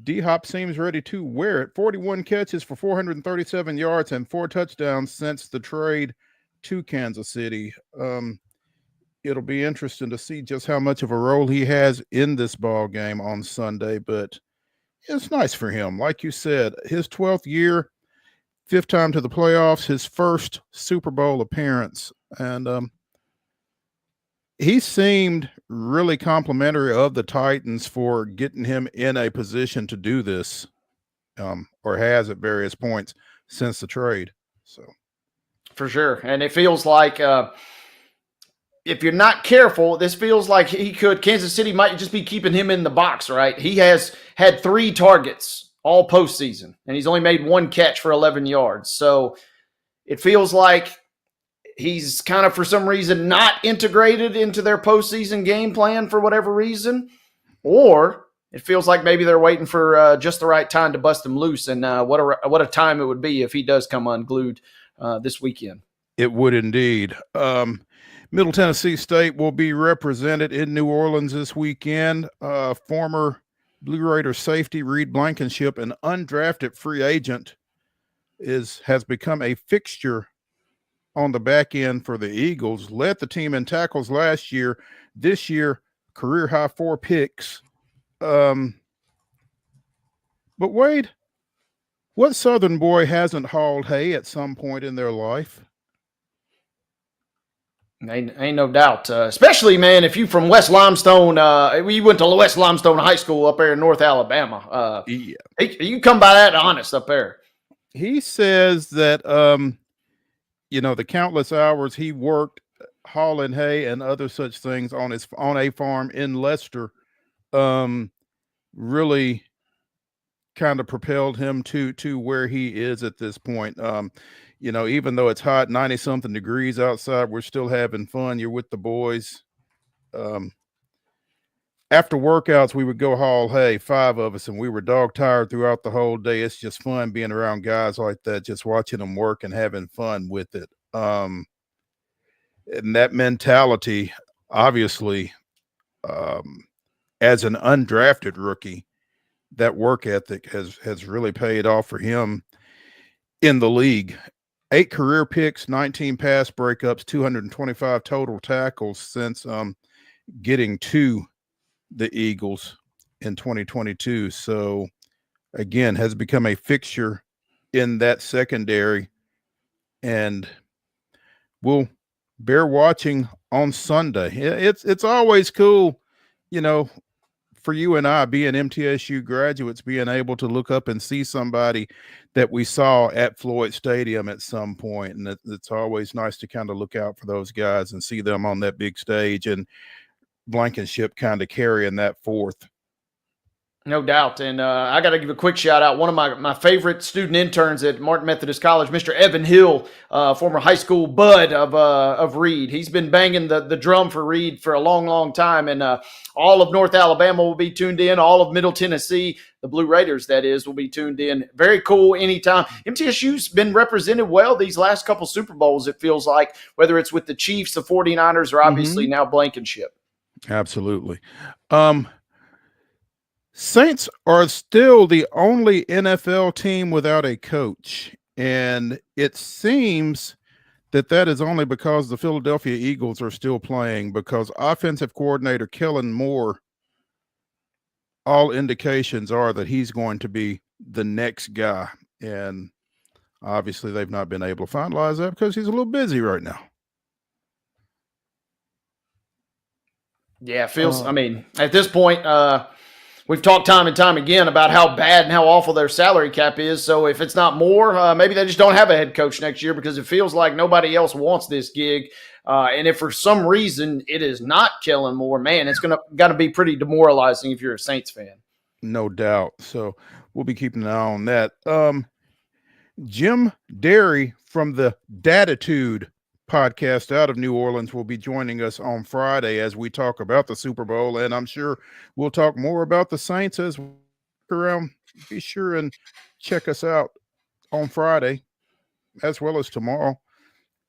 D-Hop seems ready to wear it. 41 catches for 437 yards and 4 touchdowns since the trade to Kansas City. It'll be interesting to see just how much of a role he has in this ball game on Sunday, but it's nice for him. Like you said, his 12th year, 5th time to the playoffs, his first Super Bowl appearance, and he seemed really complimentary of the Titans for getting him in a position to do this, or has at various points since the trade. So, for sure, and it feels like if you're not careful, this feels like Kansas City might just be keeping him in the box, right? He has had 3 targets all postseason, and he's only made 1 catch for 11 yards. So it feels like he's kind of, for some reason, not integrated into their postseason game plan for whatever reason, or it feels like maybe they're waiting for just the right time to bust him loose. And what a time it would be if he does come unglued this weekend. It would indeed. Middle Tennessee State will be represented in New Orleans this weekend. Former Blue Raider safety Reed Blankenship, an undrafted free agent, has become a fixture on the back end for the Eagles. Led the team in tackles last year. This year, career high 4 picks. But Wade, what Southern boy hasn't hauled hay at some point in their life? Ain't no doubt. Especially, man, if you from West Limestone, we went to West Limestone High School up there in North Alabama. Yeah. You come by that honest up there. He says that the countless hours he worked hauling hay and other such things on a farm in Leicester really kind of propelled him to where he is at this point. Even though it's hot, 90-something degrees outside, we're still having fun. You're with the boys. After workouts, we would go haul hay, 5 of us, and we were dog tired throughout the whole day. It's just fun being around guys like that, just watching them work and having fun with it. And that mentality, obviously, as an undrafted rookie, that work ethic has really paid off for him in the league. 8 career picks, 19 pass breakups, 225 total tackles since getting to the Eagles in 2022. So, again, has become a fixture in that secondary, and we'll bear watching on Sunday. It's always cool, for you and I, being MTSU graduates, being able to look up and see somebody that we saw at Floyd Stadium at some point. And it's always nice to kind of look out for those guys and see them on that big stage, and Blankenship kind of carrying that forth. No doubt. And I got to give a quick shout out. One of my favorite student interns at Martin Methodist College, Mr. Evan Hill, former high school bud of Reed. He's been banging the drum for Reed for a long, long time. And all of North Alabama will be tuned in. All of Middle Tennessee, the Blue Raiders, that is, will be tuned in. Very cool anytime. MTSU's been represented well these last couple Super Bowls, it feels like, whether it's with the Chiefs, the 49ers, or obviously now Blankenship. Absolutely. Saints are still the only NFL team without a coach, and it seems that is only because the Philadelphia Eagles are still playing, because offensive coordinator Kellen Moore, all indications are that he's going to be the next guy, and obviously they've not been able to finalize that because he's a little busy right now. Yeah, it feels, at this point, we've talked time and time again about how bad and how awful their salary cap is. So if it's not more, maybe they just don't have a head coach next year, because it feels like nobody else wants this gig. And if for some reason it is not Kellen Moore, man, it's got to be pretty demoralizing if you're a Saints fan. No doubt. So we'll be keeping an eye on that. Jim Derry from the Datitude podcast out of New Orleans will be joining us on Friday as we talk about the Super Bowl, and I'm sure we'll talk more about the Saints as we look around. Be sure and check us out on Friday as well as tomorrow,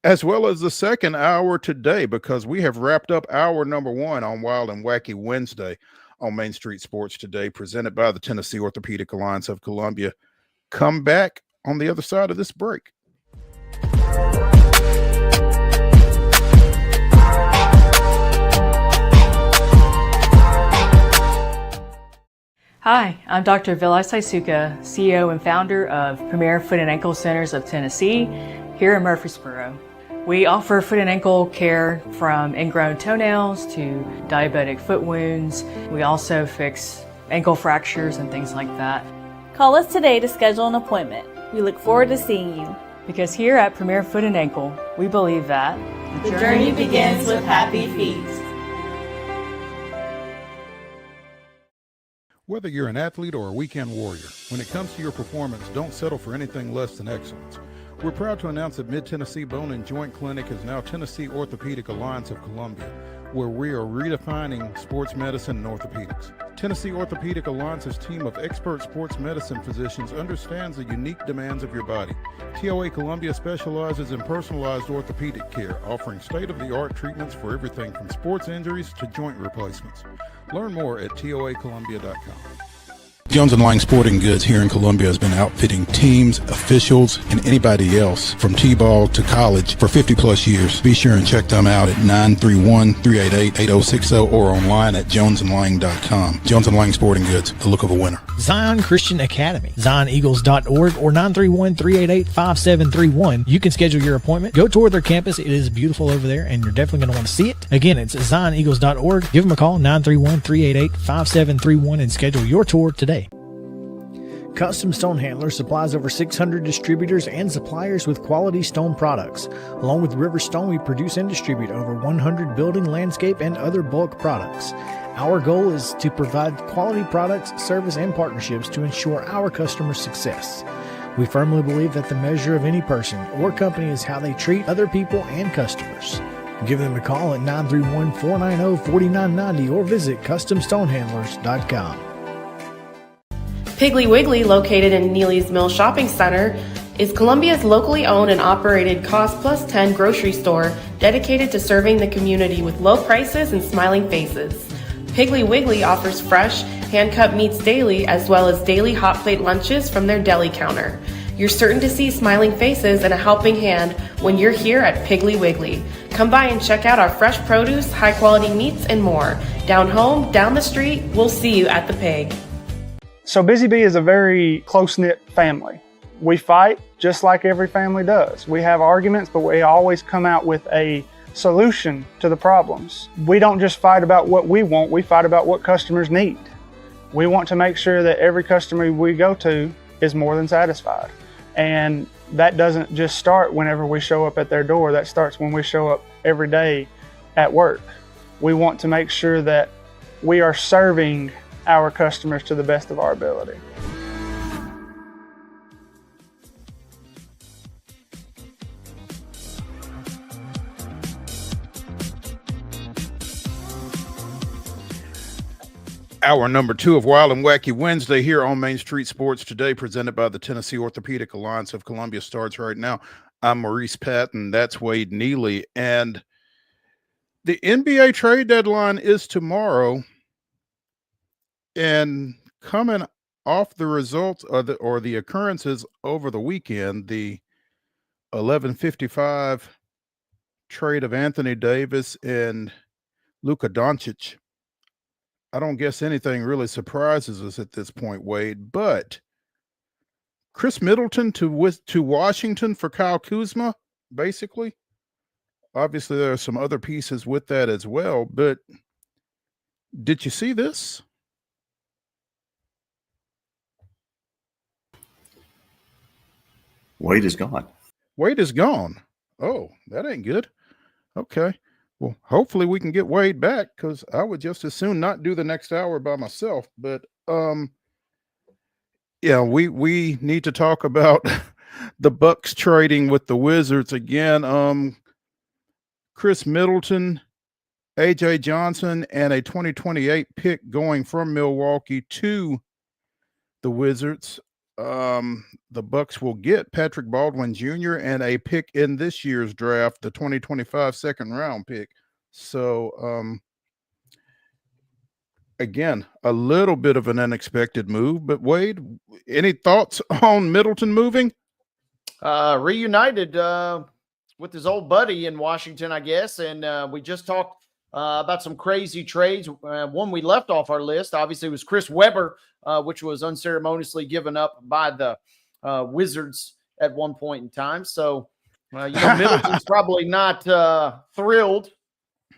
as well as the second hour today, because we have wrapped up hour number 1 on Wild and Wacky Wednesday on Main Street Sports Today, presented by the Tennessee Orthopedic Alliance of Columbia. Come back on the other side of this break. Hi, I'm Dr. Vilay Saisuka, CEO and founder of Premier Foot and Ankle Centers of Tennessee here in Murfreesboro. We offer foot and ankle care from ingrown toenails to diabetic foot wounds. We also fix ankle fractures and things like that. Call us today to schedule an appointment. We look forward to seeing you. Because here at Premier Foot and Ankle, we believe that the journey begins with happy feet. Whether you're an athlete or a weekend warrior, when it comes to your performance, don't settle for anything less than excellence. We're proud to announce that Mid-Tennessee Bone and Joint Clinic is now Tennessee Orthopedic Alliance of Columbia, where we are redefining sports medicine and orthopedics. Tennessee Orthopedic Alliance's team of expert sports medicine physicians understands the unique demands of your body. TOA Columbia specializes in personalized orthopedic care, offering state-of-the-art treatments for everything from sports injuries to joint replacements. Learn more at toacolumbia.com. Jones & Lang Sporting Goods here in Columbia has been outfitting teams, officials, and anybody else from T-ball to college for 50 plus years. Be sure and check them out at 931-388-8060 or online at jonesandlang.com. Jones & Lang Sporting Goods, the look of a winner. Zion Christian Academy, zioneagles.org or 931-388-5731. You can schedule your appointment. Go tour their campus. It is beautiful over there, and you're definitely going to want to see it. Again, it's zioneagles.org. Give them a call, 931-388-5731, and schedule your tour today. Custom Stone Handler supplies over 600 distributors and suppliers with quality stone products. Along with River Stone, we produce and distribute over 100 building, landscape, and other bulk products. Our goal is to provide quality products, service, and partnerships to ensure our customers' success. We firmly believe that the measure of any person or company is how they treat other people and customers. Give them a call at 931-490-4990 or visit CustomStonehandlers.com. Piggly Wiggly, located in Neely's Mill Shopping Center, is Columbia's locally owned and operated Cost Plus 10 grocery store dedicated to serving the community with low prices and smiling faces. Piggly Wiggly offers fresh, hand-cut meats daily as well as daily hot plate lunches from their deli counter. You're certain to see smiling faces and a helping hand when you're here at Piggly Wiggly. Come by and check out our fresh produce, high-quality meats, and more. Down home, down the street, we'll see you at the Pig. So Busy Bee is a very close-knit family. We fight just like every family does. We have arguments, but we always come out with a solution to the problems. We don't just fight about what we want, we fight about what customers need. We want to make sure that every customer we go to is more than satisfied. And that doesn't just start whenever we show up at their door, that starts when we show up every day at work. We want to make sure that we are serving our customers to the best of our ability. Hour number 2 of Wild and Wacky Wednesday here on Main Street Sports Today, presented by the Tennessee Orthopedic Alliance of Columbia, starts right now. I'm Maurice Patton. That's Wade Neely. And the NBA trade deadline is tomorrow. And coming off the results of the occurrences over the weekend, the 11:55 trade of Anthony Davis and Luka Doncic, I don't guess anything really surprises us at this point, Wade. But Chris Middleton to Washington for Kyle Kuzma, basically. Obviously, there are some other pieces with that as well. But did you see this? Wade is gone. Wade is gone. Oh, that ain't good. Okay. Well, hopefully we can get Wade back, because I would just as soon not do the next hour by myself. But yeah, we need to talk about the Bucks trading with the Wizards again. Chris Middleton, AJ Johnson, and a 2028 pick going from Milwaukee to the Wizards. The Bucks will get Patrick Baldwin Jr. and a pick in this year's draft, the 2025 second round pick. So again, a little bit of an unexpected move. But Wade, any thoughts on Middleton moving? Reunited with his old buddy in Washington, I guess. And we just talked about some crazy trades. One we left off our list, obviously, was Chris Webber, which was unceremoniously given up by the Wizards at one point in time. So, Middleton's probably not thrilled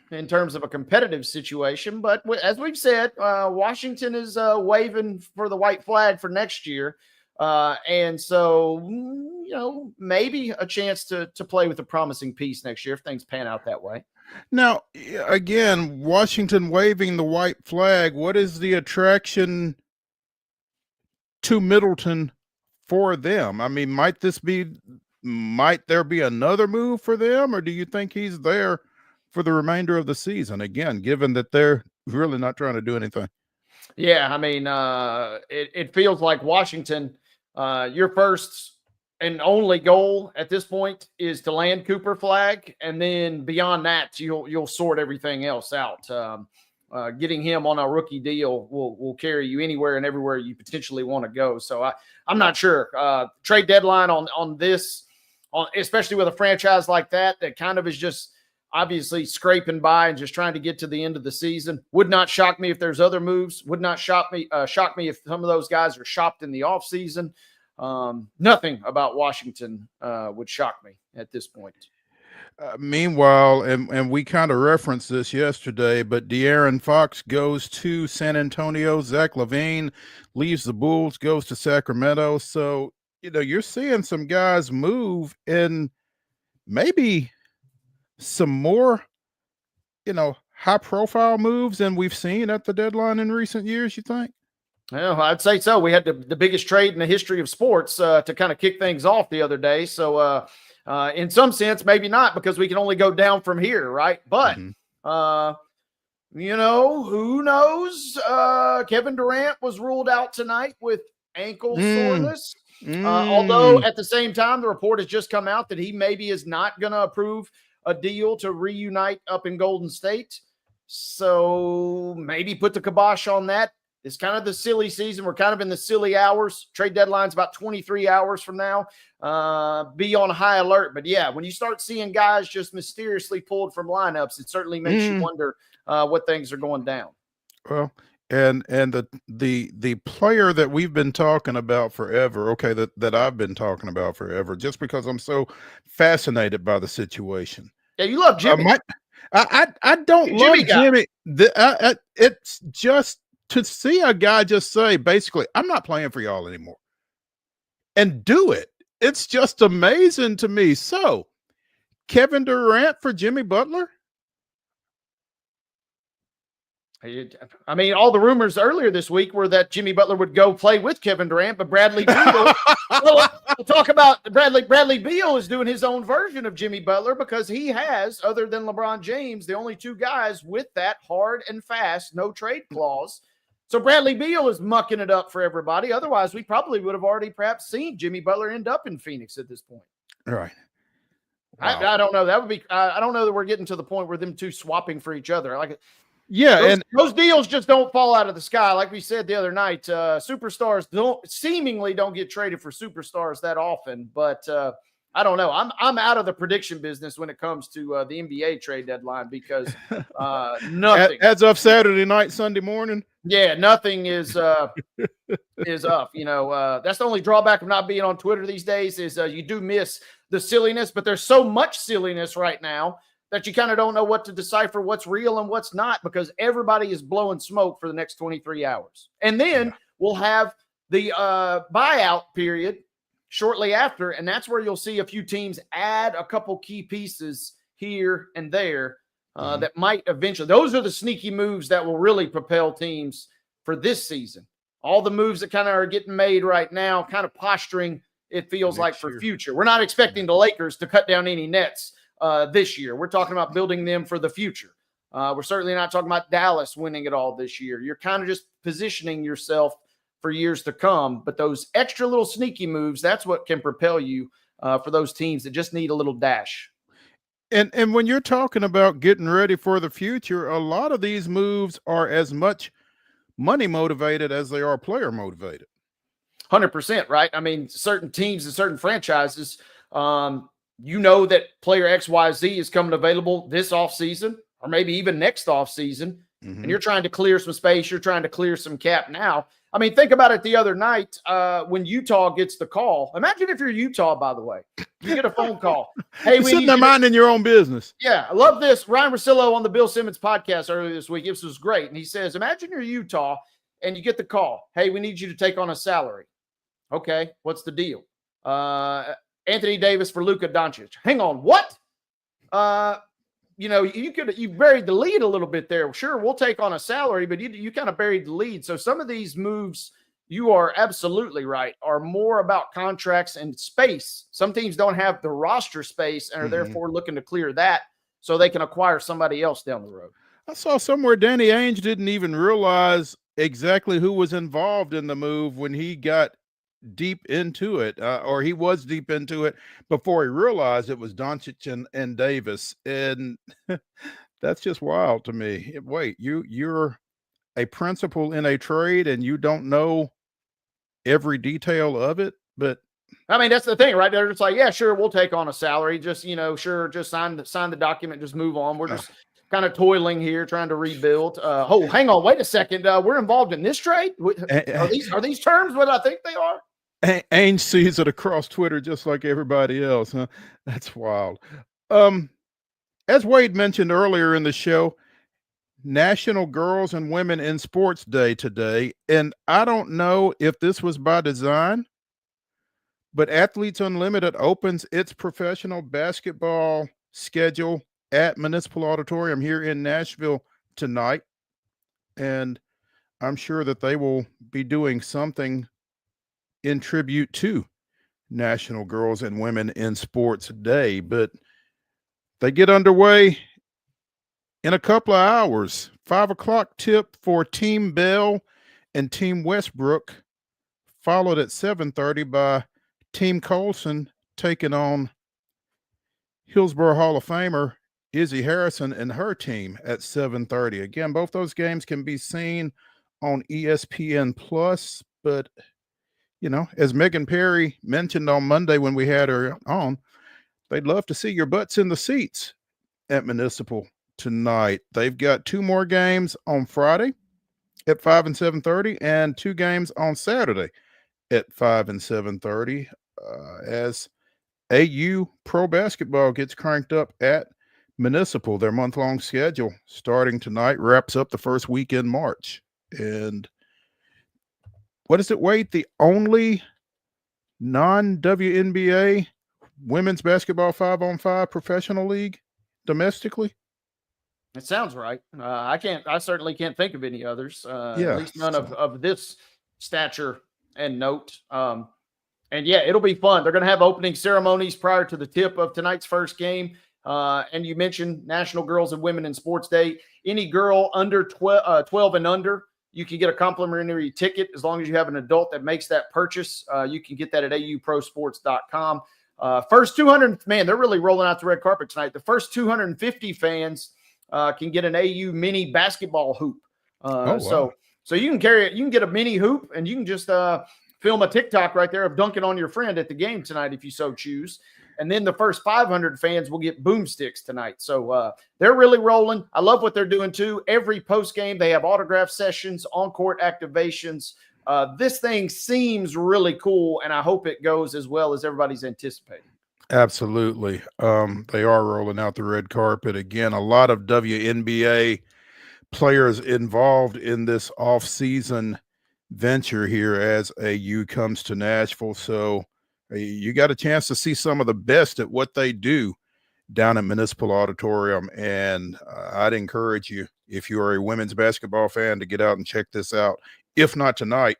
in terms of a competitive situation. But as we've said, Washington is waving for the white flag for next year. And so, maybe a chance to play with a promising piece next year if things pan out that way. Now, again, Washington waving the white flag. What is the attraction to Middleton for them? I mean, might there be another move for them, or do you think he's there for the remainder of the season? Again, given that they're really not trying to do anything. Yeah, I mean, it feels like Washington, your first and only goal at this point is to land Cooper Flag, and then beyond that, you'll sort everything else out. Getting him on a rookie deal will carry you anywhere and everywhere you potentially want to go. So I'm not sure. Trade deadline on this, especially with a franchise like that kind of is just obviously scraping by and just trying to get to the end of the season. Would not shock me if there's other moves. Would not shock me if some of those guys are shopped in the offseason. Nothing about Washington would shock me at this point. Meanwhile, and we kind of referenced this yesterday, but De'Aaron Fox goes to San Antonio. Zach LaVine leaves the Bulls, goes to Sacramento. So, you're seeing some guys move in maybe some more, high-profile moves than we've seen at the deadline in recent years, you think? Well, I'd say so. We had the biggest trade in the history of sports to kind of kick things off the other day. So, in some sense, maybe not, because we can only go down from here, right? But, who knows? Kevin Durant was ruled out tonight with ankle soreness. Although at the same time, the report has just come out that he maybe is not going to approve a deal to reunite up in Golden State. So maybe put the kibosh on that. It's kind of the silly season. We're kind of in the silly hours. Trade deadline's about 23 hours from now. Be on high alert. But yeah, when you start seeing guys just mysteriously pulled from lineups, it certainly makes you wonder what things are going down. Well, and the player that we've been talking about forever, that I've been talking about forever, just because I'm so fascinated by the situation. Yeah, you love Jimmy. I don't love Jimmy. It's just to see a guy just say, basically, I'm not playing for y'all anymore, and do it. It's just amazing to me. So, Kevin Durant for Jimmy Butler? I mean, all the rumors earlier this week were that Jimmy Butler would go play with Kevin Durant, but Bradley Beal, we'll talk about Bradley Beal is doing his own version of Jimmy Butler, because he has, other than LeBron James, the only two guys with that hard and fast no trade clause. So Bradley Beal is mucking it up for everybody. Otherwise, we probably would have already perhaps seen Jimmy Butler end up in Phoenix at this point. All right. Wow. I don't know. That would be. I don't know that we're getting to the point where them two swapping for each other. Yeah, those deals just don't fall out of the sky. Like we said the other night, superstars seemingly don't get traded for superstars that often. But I don't know. I'm out of the prediction business when it comes to the NBA trade deadline, because nothing as of Saturday night, Sunday morning. Yeah, nothing is up. That's the only drawback of not being on Twitter these days is you do miss the silliness. But there's so much silliness right now that you kind of don't know what to decipher, what's real and what's not, because everybody is blowing smoke for the next 23 hours. And then we'll have the buyout period shortly after, and that's where you'll see a few teams add a couple key pieces here and there that might eventually. Those are the sneaky moves that will really propel teams for this season. All the moves that kind of are getting made right now, kind of posturing, it feels like, for future. We're not expecting the Lakers to cut down any nets this year. We're talking about building them for the future. We're certainly not talking about Dallas winning it all this year. You're kind of just positioning yourself for years to come. But those extra little sneaky moves, that's what can propel you for those teams that just need a little dash. And when you're talking about getting ready for the future, a lot of these moves are as much money motivated as they are player motivated. 100%, right? I mean, certain teams and certain franchises, that player XYZ is coming available this offseason or maybe even next offseason, and you're trying to clear some space. You're trying to clear some cap now. I mean, think about it the other night when Utah gets the call. Imagine if you're Utah, by the way. You get a phone call. Hey, you're sitting there minding your own business. Yeah, I love this. Ryan Russillo on the Bill Simmons podcast earlier this week. This was great. And he says, imagine you're Utah and you get the call. Hey, we need you to take on a salary. Okay, what's the deal? Anthony Davis for Luka Doncic. Hang on, what? You buried the lead a little bit there. Sure, we'll take on a salary, but you kind of buried the lead. So some of these moves, you are absolutely right, are more about contracts and space. Some teams don't have the roster space and are therefore looking to clear that so they can acquire somebody else down the road. I saw somewhere Danny Ainge didn't even realize exactly who was involved in the move when he got deep into it, or he was deep into it before he realized it was Doncic and Davis. And that's just wild to me. Wait, you're a principal in a trade and you don't know every detail of it? But I mean, that's the thing, right? They're just like, yeah, sure, we'll take on a salary. Just, sure, just sign the document, just move on. We're just kind of toiling here, trying to rebuild. Hang on, wait a second. We're involved in this trade? Are these terms what I think they are? Ainge sees it across Twitter just like everybody else, huh? That's wild. As Wade mentioned earlier in the show, National Girls and Women in Sports Day today, and I don't know if this was by design, but Athletes Unlimited opens its professional basketball schedule at Municipal Auditorium here in Nashville tonight, and I'm sure that they will be doing something in tribute to National Girls and Women in Sports Day. But they get underway in a couple of hours. 5 o'clock tip for Team Bell and Team Westbrook, followed at 7:30 by Team Colson taking on Hillsborough Hall of Famer Izzy Harrison and her team at 7:30. Again, both those games can be seen on ESPN Plus, but as Megan Perry mentioned on Monday when we had her on, they'd love to see your butts in the seats at Municipal tonight. They've got 2 more games on Friday at 5 and 7:30 and 2 games on Saturday at 5 and 7:30 as AU Pro Basketball gets cranked up at Municipal. Their month-long schedule starting tonight wraps up the first week in March. And what is it, Wade? The only non-WNBA women's basketball 5-on-5 professional league domestically? It sounds right. I certainly can't think of any others. At least none of this stature and note. And yeah, it'll be fun. They're going to have opening ceremonies prior to the tip of tonight's first game. And you mentioned National Girls and Women in Sports Day. Any girl under 12 and under, you can get a complimentary ticket as long as you have an adult that makes that purchase. You can get that at auprosports.com. First 200, man, they're really rolling out the red carpet tonight. The first 250 fans can get an AU mini basketball hoop. Wow. So you can carry it. You can get a mini hoop and you can just film a TikTok right there of dunking on your friend at the game tonight if you so choose. And then the first 500 fans will get boomsticks tonight. So they're really rolling. I love what they're doing too. Every post game, they have autograph sessions, on-court activations. This thing seems really cool, and I hope it goes as well as everybody's anticipating. Absolutely. They are rolling out the red carpet. Again, a lot of WNBA players involved in this off-season venture here as AU comes to Nashville. So you got a chance to see some of the best at what they do down at Municipal Auditorium. And I'd encourage you, if you are a women's basketball fan, to get out and check this out. If not tonight,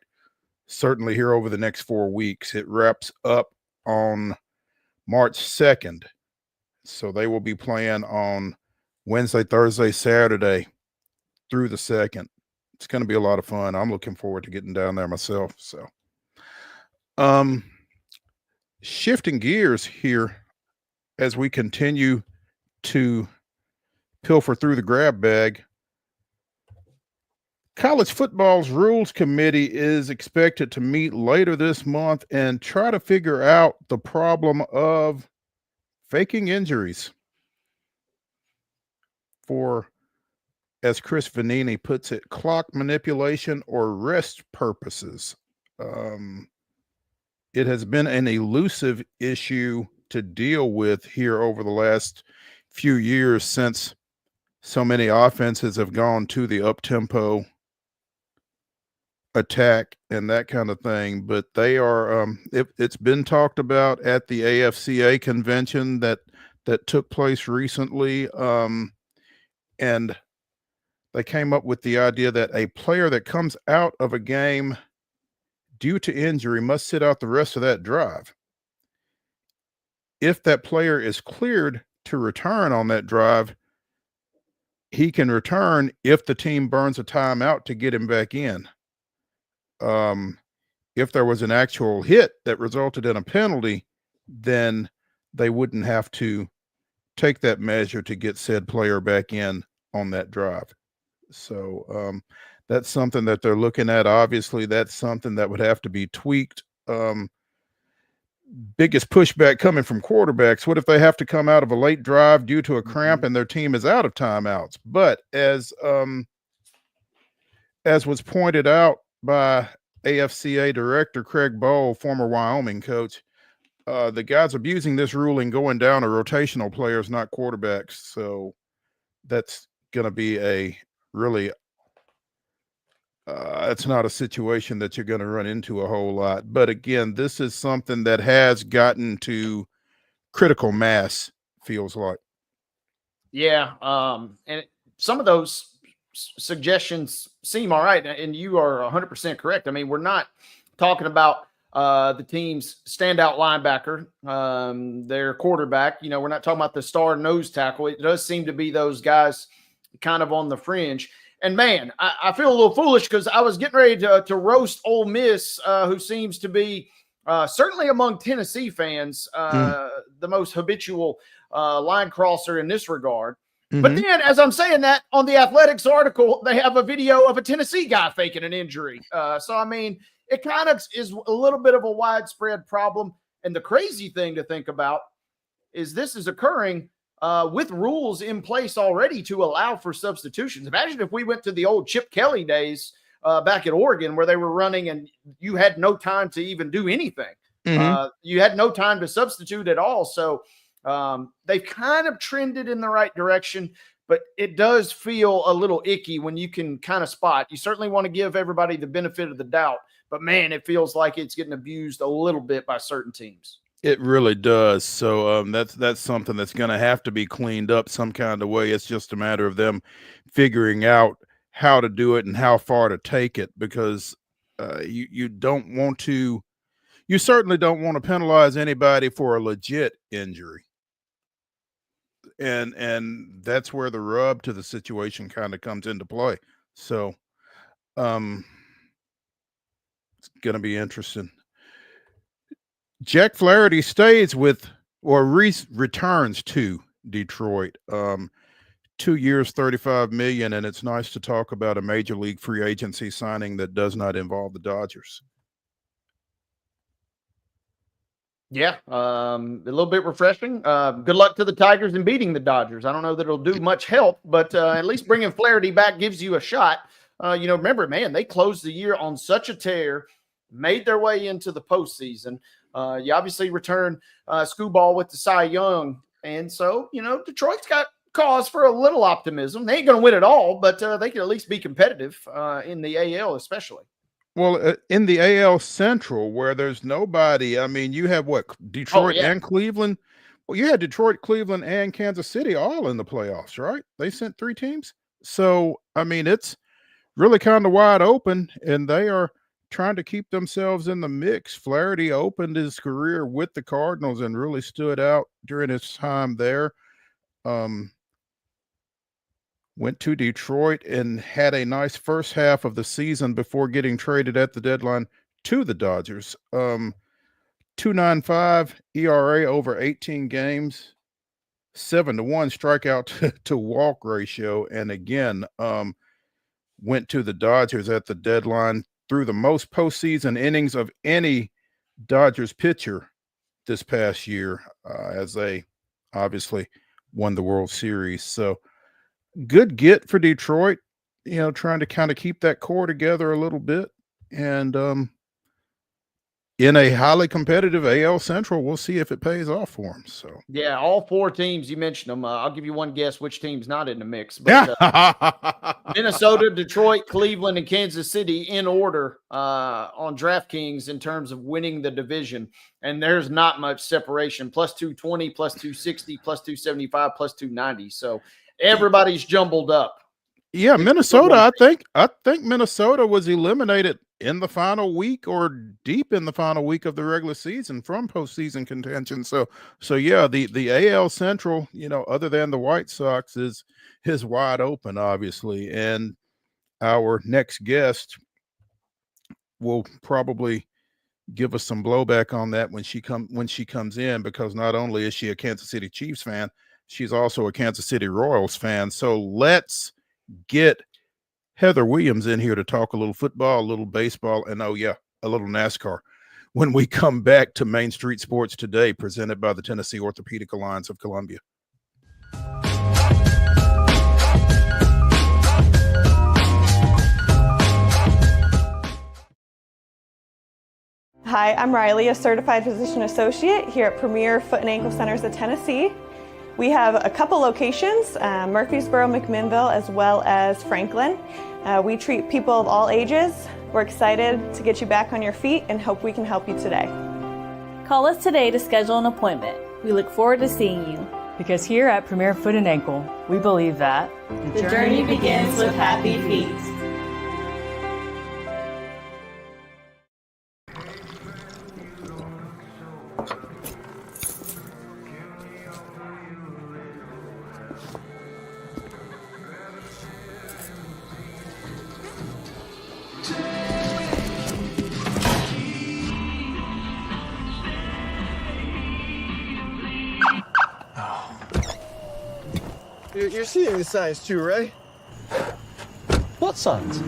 certainly here over the next 4 weeks. It wraps up on March 2nd. So they will be playing on Wednesday, Thursday, Saturday through the 2nd. It's going to be a lot of fun. I'm looking forward to getting down there myself. So, shifting gears here as we continue to pilfer through the grab bag. College football's rules committee is expected to meet later this month and try to figure out the problem of faking injuries for, as Chris Vanini puts it, clock manipulation or rest purposes. It has been an elusive issue to deal with here over the last few years since so many offenses have gone to the up-tempo attack and that kind of thing. But they are, it's been talked about at the AFCA convention that took place recently. And they came up with the idea that a player that comes out of a game due to injury must sit out the rest of that drive. If that player is cleared to return on that drive, he can return if the team burns a timeout to get him back in. If there was an actual hit that resulted in a penalty, then they wouldn't have to take that measure to get said player back in on that drive. So that's something that they're looking at. Obviously, that's something that would have to be tweaked. Biggest pushback coming from quarterbacks. What if they have to come out of a late drive due to a cramp and their team is out of timeouts? But as was pointed out by AFCA director Craig Bowl, former Wyoming coach, the guys abusing this ruling going down are rotational players, not quarterbacks. So that's going to be a really it's not a situation that you're going to run into a whole lot. But again, this is something that has gotten to critical mass, feels like. Yeah. And some of those suggestions seem all right. And you are 100% correct. I mean, we're not talking about the team's standout linebacker, their quarterback. You know, we're not talking about the star nose tackle. It does seem to be those guys kind of on the fringe. And, man, I feel a little foolish because I was getting ready to roast Ole Miss, who seems to be certainly among Tennessee fans the most habitual line crosser in this regard. Mm-hmm. But then, as I'm saying that, on the Athletics article, they have a video of a Tennessee guy faking an injury. So, I mean, it kind of is a little bit of a widespread problem. And the crazy thing to think about is this is occurring with rules in place already to allow for substitutions. Imagine if we went to the old Chip Kelly days back at Oregon where they were running and you had no time to even do anything. Mm-hmm. You had no time to substitute at all. So they've kind of trended in the right direction, but it does feel a little icky when you can kind of spot. You certainly want to give everybody the benefit of the doubt, but man, it feels like it's getting abused a little bit by certain teams. It really does. So that's something that's going to have to be cleaned up some kind of way. It's just a matter of them figuring out how to do it and how far to take it, because you don't want to. You certainly don't want to penalize anybody for a legit injury, and that's where the rub to the situation kind of comes into play. So it's going to be interesting. Jack Flaherty stays with or returns to Detroit. 2 years, $35 million, and it's nice to talk about a major league free agency signing that does not involve the Dodgers. Yeah, a little bit refreshing. Good luck to the Tigers in beating the Dodgers. I don't know that it'll do much help, but at least bringing Flaherty back gives you a shot. Remember, man, they closed the year on such a tear, made their way into the postseason. You obviously return Skubal with the Cy Young. And so, Detroit's got cause for a little optimism. They ain't going to win it all, but they can at least be competitive in the AL especially. Well, in the AL Central, where there's nobody, I mean, you have what, Detroit and Cleveland Well, you had Detroit, Cleveland, and Kansas City all in the playoffs, right? They sent 3 teams. So, I mean, it's really kind of wide open, and they are trying to keep themselves in the mix. Flaherty opened his career with the Cardinals and really stood out during his time there. Went to Detroit and had a nice first half of the season before getting traded at the deadline to the Dodgers. 2.95 ERA over 18 games, 7-1 strikeout to walk ratio, and again, went to the Dodgers at the deadline, threw the most postseason innings of any Dodgers pitcher this past year, as they obviously won the World Series. So good get for Detroit, trying to kind of keep that core together a little bit. And in a highly competitive AL Central, we'll see if it pays off for them. So yeah, all 4 teams, you mentioned them. I'll give you one guess which team's not in the mix. But Minnesota, Detroit, Cleveland, and Kansas City in order on DraftKings in terms of winning the division. And there's not much separation. Plus 220, plus 260, plus 275, plus 290. So everybody's jumbled up. Yeah, Minnesota. I think Minnesota was eliminated in the final week or deep in the final week of the regular season from postseason contention. So yeah, the AL Central, other than the White Sox, is wide open, obviously. And our next guest will probably give us some blowback on that when she comes in, because not only is she a Kansas City Chiefs fan, she's also a Kansas City Royals fan. So let's get Heather Williams in here to talk a little football, a little baseball, and a little NASCAR when we come back to Main Street Sports Today, presented by the Tennessee Orthopedic Alliance of Columbia. Hi, I'm Riley, a certified physician associate here at Premier Foot and Ankle Centers of Tennessee. We have a couple locations, Murfreesboro, McMinnville, as well as Franklin. We treat people of all ages. We're excited to get you back on your feet and hope we can help you today. Call us today to schedule an appointment. We look forward to seeing you. Because here at Premier Foot and Ankle, we believe that the journey begins with happy feet. You're seeing the signs too, right? What signs?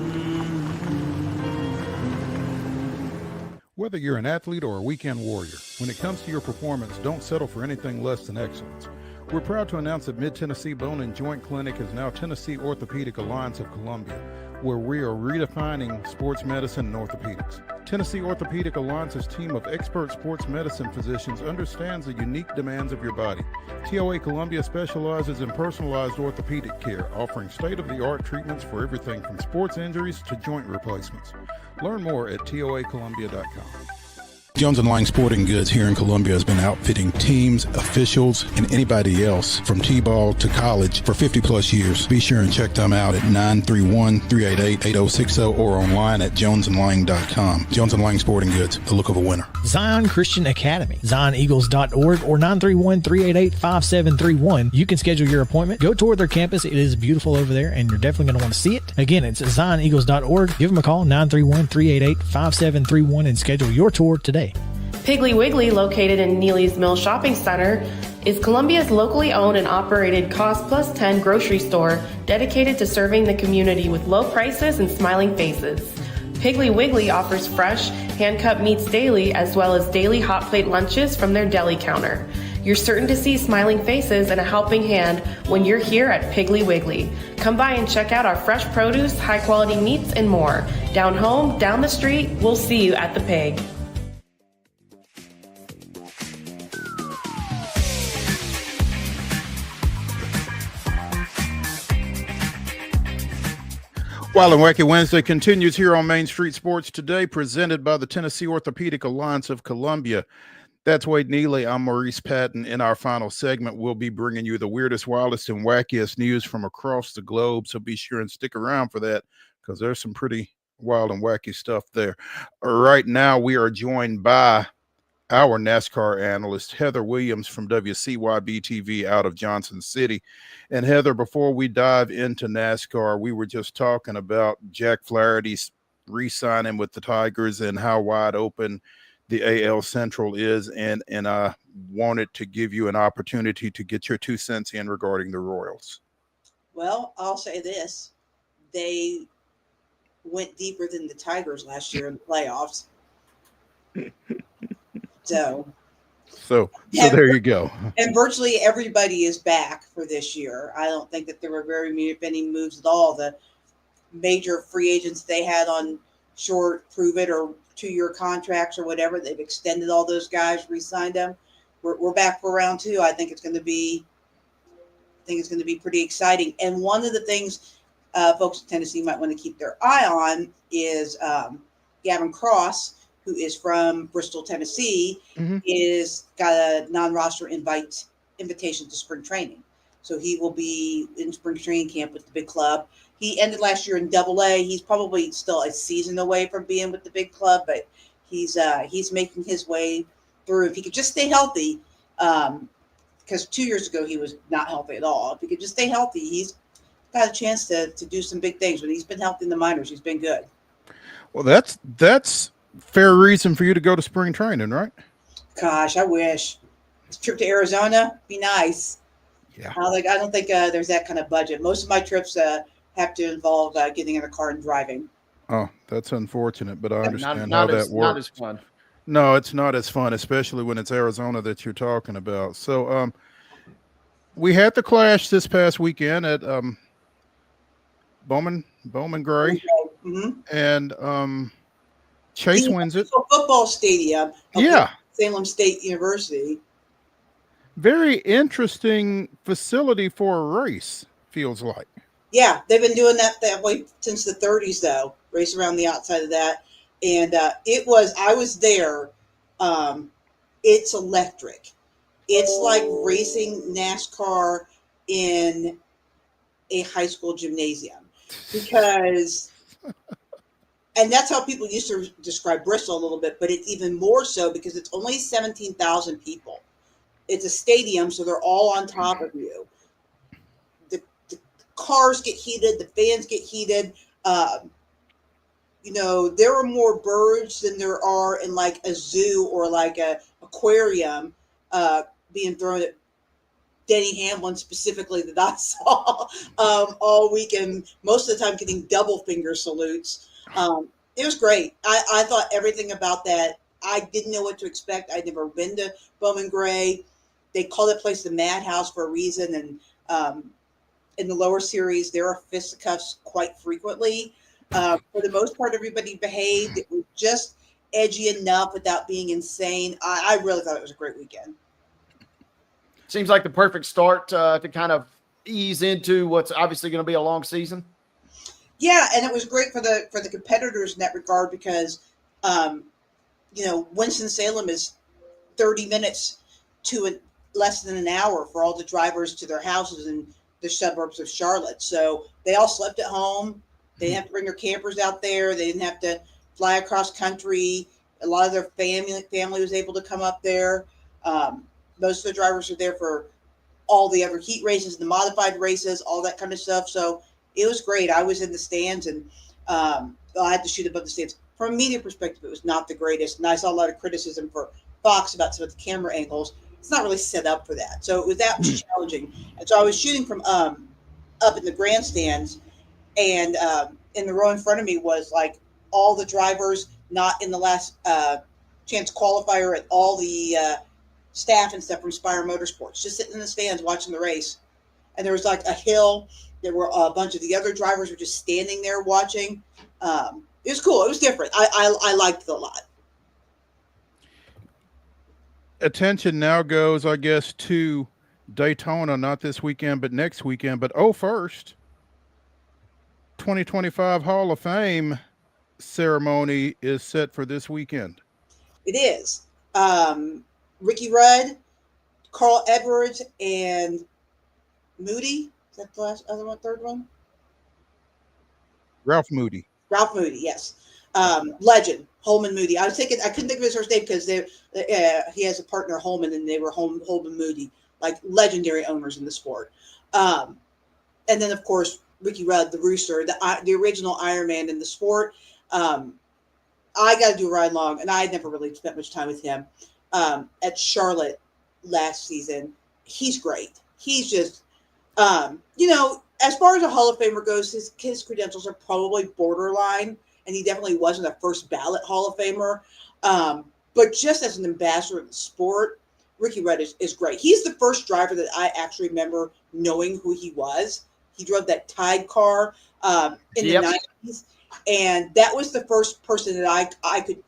Whether you're an athlete or a weekend warrior, when it comes to your performance, don't settle for anything less than excellence. We're proud to announce that Mid-Tennessee Bone and Joint Clinic is now Tennessee Orthopedic Alliance of Columbia, where we are redefining sports medicine and orthopedics. Tennessee Orthopedic Alliance's team of expert sports medicine physicians understands the unique demands of your body. TOA Columbia specializes in personalized orthopedic care, offering state-of-the-art treatments for everything from sports injuries to joint replacements. Learn more at toacolumbia.com. Jones & Lang Sporting Goods here in Columbia has been outfitting teams, officials, and anybody else from T-ball to college for 50 plus years. Be sure and check them out at 931-388-8060 or online at jonesandlang.com. Jones & Lang Sporting Goods, the look of a winner. Zion Christian Academy, zioneagles.org or 931-388-5731. You can schedule your appointment. Go tour their campus. It is beautiful over there, and you're definitely going to want to see it. Again, it's zioneagles.org. Give them a call, 931-388-5731, and schedule your tour today. Piggly Wiggly, located in Neely's Mill Shopping Center, is Columbia's locally owned and operated Cost Plus 10 grocery store dedicated to serving the community with low prices and smiling faces. Piggly Wiggly offers fresh, hand-cut meats daily, as well as daily hot plate lunches from their deli counter. You're certain to see smiling faces and a helping hand when you're here at Piggly Wiggly. Come by and check out our fresh produce, high-quality meats, and more. Down home, down the street, we'll see you at the Pig. Wild and Wacky Wednesday continues here on Main Street Sports Today, presented by the Tennessee Orthopedic Alliance of Columbia. That's Wade Neely. I'm Maurice Patton. In our final segment, we'll be bringing you the weirdest, wildest, and wackiest news from across the globe. So be sure and stick around for that, because there's some pretty wild and wacky stuff there. Right now, we are joined by our NASCAR analyst, Heather Williams from WCYB-TV out of Johnson City. And Heather, before we dive into NASCAR, we were just talking about Jack Flaherty's re-signing with the Tigers and how wide open the AL Central is, and I wanted to give you an opportunity to get your 2 cents in regarding the Royals. Well, I'll say this. They went deeper than the Tigers last year in the playoffs. So there you go. And virtually everybody is back for this year. I don't think that there were very many moves at all. The major free agents they had on short prove it or 2-year contracts or whatever, they've extended all those guys, re-signed them. We're back for round 2. I think it's going to be pretty exciting. And one of the things folks in Tennessee might want to keep their eye on is Gavin Cross, who is from Bristol, Tennessee, is got a non-roster invitation to spring training. So he will be in spring training camp with the big club. He ended last year in Double-A. He's probably still a season away from being with the big club, but he's making his way through. If he could just stay healthy, because 2 years ago he was not healthy at all. If he could just stay healthy, he's got a chance to do some big things. When he's been healthy in the minors, he's been good. Well, that's fair reason for you to go to spring training, right? Gosh, I wish. This trip to Arizona be nice. Yeah. I don't think there's that kind of budget. Most of my trips have to involve getting in a car and driving. Oh, that's unfortunate, but I understand not how as, that works. Not as fun. No, it's not as fun, especially when it's Arizona that you're talking about. So we had the clash this past weekend at Bowman Gray. And Chase wins it. Football stadium. Yeah. Salem State University. Very interesting facility for a race, feels like. Yeah, they've been doing that way since the 30s, though. Race around the outside of that. And I was there. It's electric. It's like racing NASCAR in a high school gymnasium. Because, and that's how people used to describe Bristol a little bit, but it's even more so because it's only 17,000 people. It's a stadium, so they're all on top of you. The cars get heated, the fans get heated. There are more birds than there are in like a zoo or like a aquarium being thrown at Denny Hamlin specifically that I saw all weekend, most of the time getting double finger salutes. It was great. I thought everything about that. I didn't know what to expect. I'd never been to Bowman Gray. They call that place the Madhouse for a reason. And in the lower series, there are fisticuffs quite frequently. For the most part, everybody behaved. It was just edgy enough without being insane. I really thought it was a great weekend. Seems like the perfect start to kind of ease into what's obviously going to be a long season. Yeah, and it was great for the competitors in that regard because, Winston-Salem is 30 minutes to less than an hour for all the drivers to their houses in the suburbs of Charlotte. So they all slept at home. They didn't have to bring their campers out there. They didn't have to fly across country. A lot of their family was able to come up there. Most of the drivers are there for all the other heat races, the modified races, all that kind of stuff. So it was great. I was in the stands and I had to shoot above the stands. From a media perspective, it was not the greatest. And I saw a lot of criticism for Fox about some of the camera angles. It's not really set up for that. So that was challenging. And so I was shooting from up in the grandstands, and in the row in front of me was like all the drivers not in the last chance qualifier and all the staff and stuff from Spire Motorsports, just sitting in the stands watching the race. And there was like a hill. There were a bunch of the other drivers were just standing there watching. It was cool. It was different. I liked it a lot. Attention now goes, I guess, to Daytona, not this weekend, but next weekend. But first, 2025 Hall of Fame ceremony is set for this weekend. It is. Ricky Rudd, Carl Edwards, and Moody. Is that the last other one, third one? Ralph Moody. Ralph Moody, yes. Legend, Holman Moody. I couldn't think of his first name because he has a partner, Holman, and they were Holman Moody, like legendary owners in the sport. And then, of course, Ricky Rudd, the Rooster, the original Iron Man in the sport. I got to do a ride along, and I had never really spent much time with him at Charlotte last season. He's great. He's just, as far as a Hall of Famer goes, his credentials are probably borderline, and he definitely wasn't a first ballot Hall of Famer. But just as an ambassador of the sport, Ricky Rudd is great. He's the first driver that I actually remember knowing who he was. He drove that Tide car in the 90s, and that was the first person that I could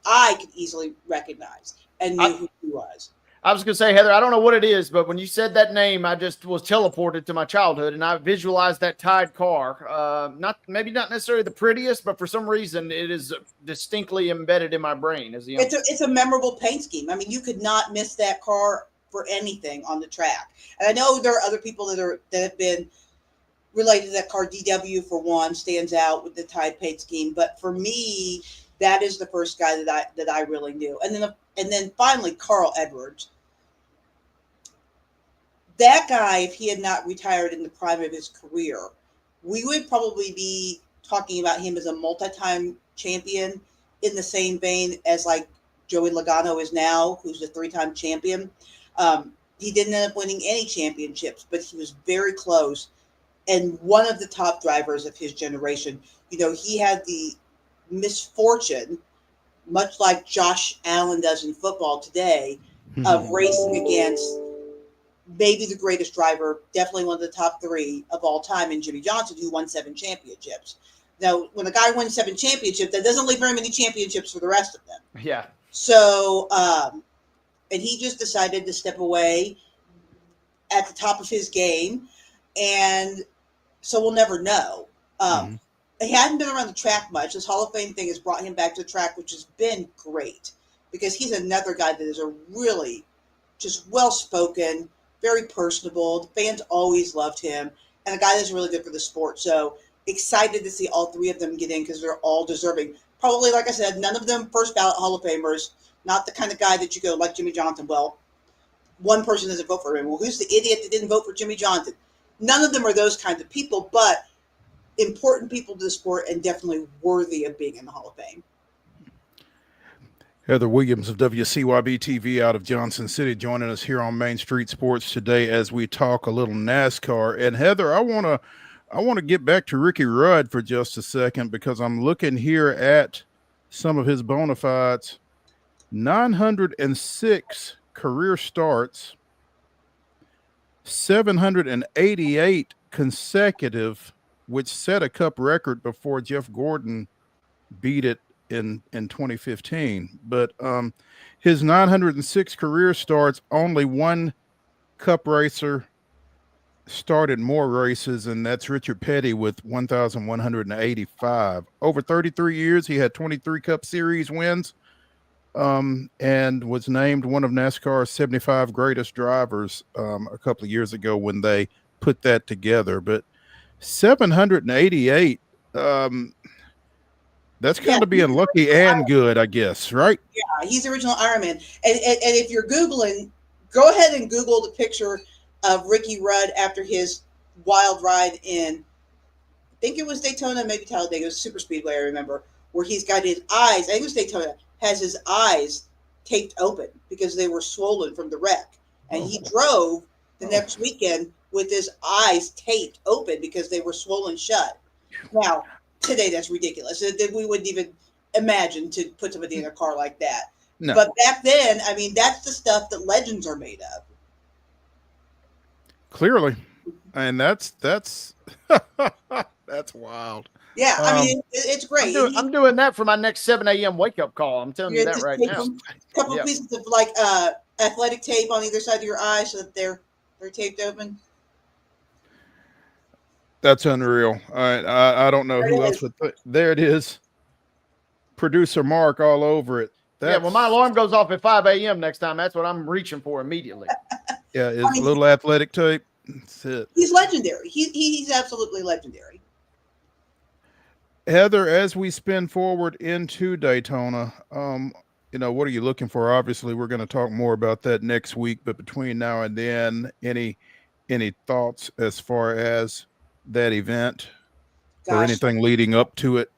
easily recognize and knew who he was. I was going to say, Heather, I don't know what it is, but when you said that name, I just was teleported to my childhood, and I visualized that Tide car. Maybe not necessarily the prettiest, but for some reason, it is distinctly embedded in my brain. It's a memorable paint scheme. I mean, you could not miss that car for anything on the track. And I know there are other people that have been related to that car. DW, for one, stands out with the Tide paint scheme. But for me, that is the first guy that I really knew. And then finally, Carl Edwards. That guy, if he had not retired in the prime of his career, we would probably be talking about him as a multi-time champion in the same vein as like Joey Logano is now, who's a 3-time champion. He didn't end up winning any championships, but he was very close and one of the top drivers of his generation. He had the misfortune, much like Josh Allen does in football today, of racing against maybe the greatest driver, definitely one of the top 3 of all time, in Jimmy Johnson, who won 7 championships. Now, when a guy wins 7 championships, that doesn't leave very many championships for the rest of them. Yeah. So, and he just decided to step away at the top of his game, and so we'll never know. He hadn't been around the track much. This Hall of Fame thing has brought him back to the track, which has been great, because he's another guy that is a really just well-spoken, very personable. The fans always loved him, and a guy that's really good for the sport. So excited to see all 3 of them get in because they're all deserving. Probably, like I said, none of them first ballot Hall of Famers, not the kind of guy that you go like Jimmy Johnson. Well, one person doesn't vote for him. Well, who's the idiot that didn't vote for Jimmy Johnson? None of them are those kinds of people, but important people to the sport and definitely worthy of being in the Hall of Fame. Heather Williams of WCYB-TV out of Johnson City joining us here on Main Street Sports today as we talk a little NASCAR. And Heather, I want to get back to Ricky Rudd for just a second, because I'm looking here at some of his bona fides. 906 career starts, 788 consecutive, which set a Cup record before Jeff Gordon beat it in 2015. But his 906 career starts, only one Cup racer started more races, and that's Richard Petty with 1,185. Over 33 years, he had 23 Cup Series wins, and was named one of NASCAR's 75 greatest drivers a couple of years ago when they put that together. But 788, that's kind of being lucky and good, I guess, right? Yeah, he's the original Ironman. And if you're Googling, go ahead and Google the picture of Ricky Rudd after his wild ride in, I think it was Daytona, maybe Talladega, it was Super Speedway, I remember, where he's got his eyes, I think it was Daytona, has his eyes taped open because they were swollen from the wreck. And he drove the next weekend with his eyes taped open because they were swollen shut. Now, today that's ridiculous. We wouldn't even imagine to put somebody in a car like that. No. But back then, I mean, that's the stuff that legends are made of. Clearly. And that's that's wild. Yeah, I mean, it's great. I'm doing that for my next 7 a.m. wake-up call. I'm telling you that right now. A couple pieces of like athletic tape on either side of your eye so that they're taped open. That's unreal. I don't know who else would put. There it is. Producer Mark all over it. Yeah, when my alarm goes off at 5 a.m. next time, that's what I'm reaching for immediately. Yeah, it's a little athletic tape. That's it. He's legendary. He's absolutely legendary. Heather, as we spin forward into Daytona, what are you looking for? Obviously, we're going to talk more about that next week, but between now and then, any thoughts as far as that event or anything leading up to it?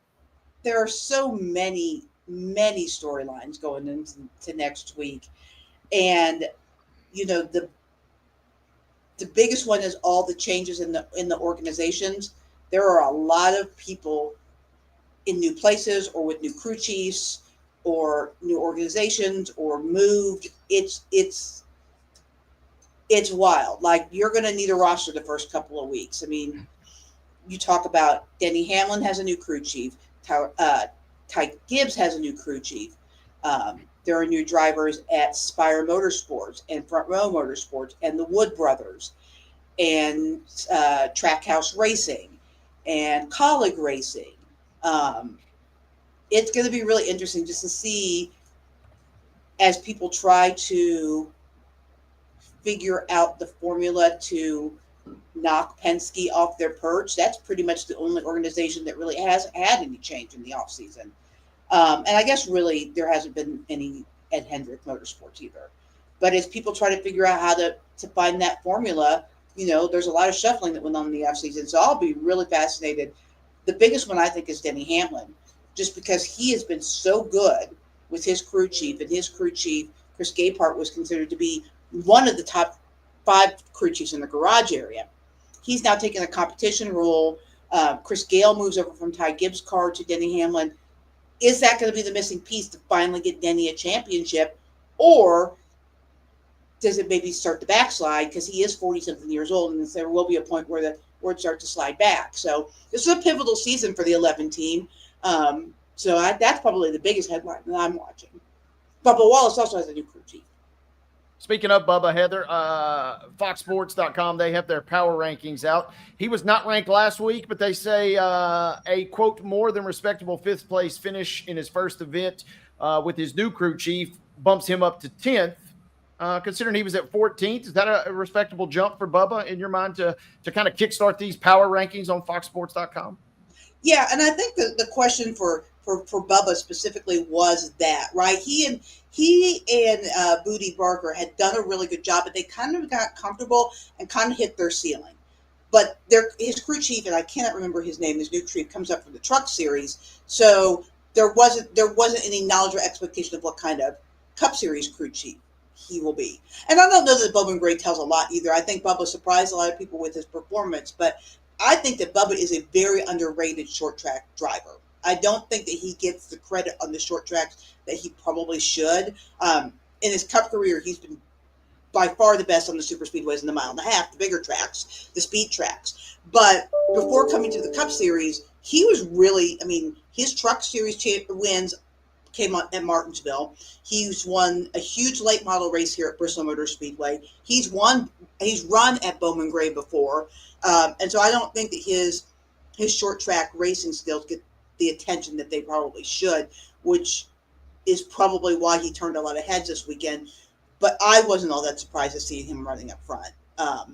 There are so many storylines going into next week, and the biggest one is all the changes in the organizations. There are a lot of people in new places or with new crew chiefs or new organizations or moved. It's wild. Like, you're going to need a roster the first couple of weeks. I mean, you talk about Denny Hamlin has a new crew chief. Ty Gibbs has a new crew chief. There are new drivers at Spire Motorsports and Front Row Motorsports and the Wood Brothers and Trackhouse Racing and Colleague Racing. It's going to be really interesting just to see as people try to figure out the formula to knock Penske off their perch. That's pretty much the only organization that really hasn't had any change in the offseason. And I guess really there hasn't been any at Hendrick Motorsports either. But as people try to figure out how to find that formula, there's a lot of shuffling that went on in the offseason. So I'll be really fascinated. The biggest one I think is Denny Hamlin, just because he has been so good with his crew chief, and his crew chief, Chris Gaypart, was considered to be one of the top 5 crew chiefs in the garage area. He's now taken a competition role. Chris Gale moves over from Ty Gibbs' car to Denny Hamlin. Is that going to be the missing piece to finally get Denny a championship? Or does it maybe start to backslide because he is 40-something years old, and there will be a point where it starts to slide back. So this is a pivotal season for the 11 team. That's probably the biggest headline that I'm watching. Bubba Wallace also has a new crew chief. Speaking of Bubba, Heather, FoxSports.com, they have their power rankings out. He was not ranked last week, but they say a, quote, more than respectable 5th place finish in his first event with his new crew chief bumps him up to 10th. Considering he was at 14th, is that a respectable jump for Bubba in your mind to kind of kickstart these power rankings on FoxSports.com? Yeah, and I think the question for Bubba specifically was that, right? He and Booty Barker had done a really good job, but they kind of got comfortable and kind of hit their ceiling. But his crew chief, and I cannot remember his name, his new chief comes up from the Truck Series, so there wasn't any knowledge or expectation of what kind of Cup Series crew chief he will be. And I don't know that Bowman Gray tells a lot either. I think Bubba surprised a lot of people with his performance, but I think that Bubba is a very underrated short track driver. I don't think that he gets the credit on the short tracks that he probably should. In his Cup career, he's been by far the best on the super speedways in the 1.5 mile, the bigger tracks, the speed tracks. But before coming to the Cup Series, he was really, his Truck Series wins came on at Martinsville. He's won a huge late model race here at Bristol Motor Speedway. He's run at Bowman Gray before. And so I don't think that his short track racing skills get the attention that they probably should, which is probably why he turned a lot of heads this weekend. But I wasn't all that surprised to see him running up front.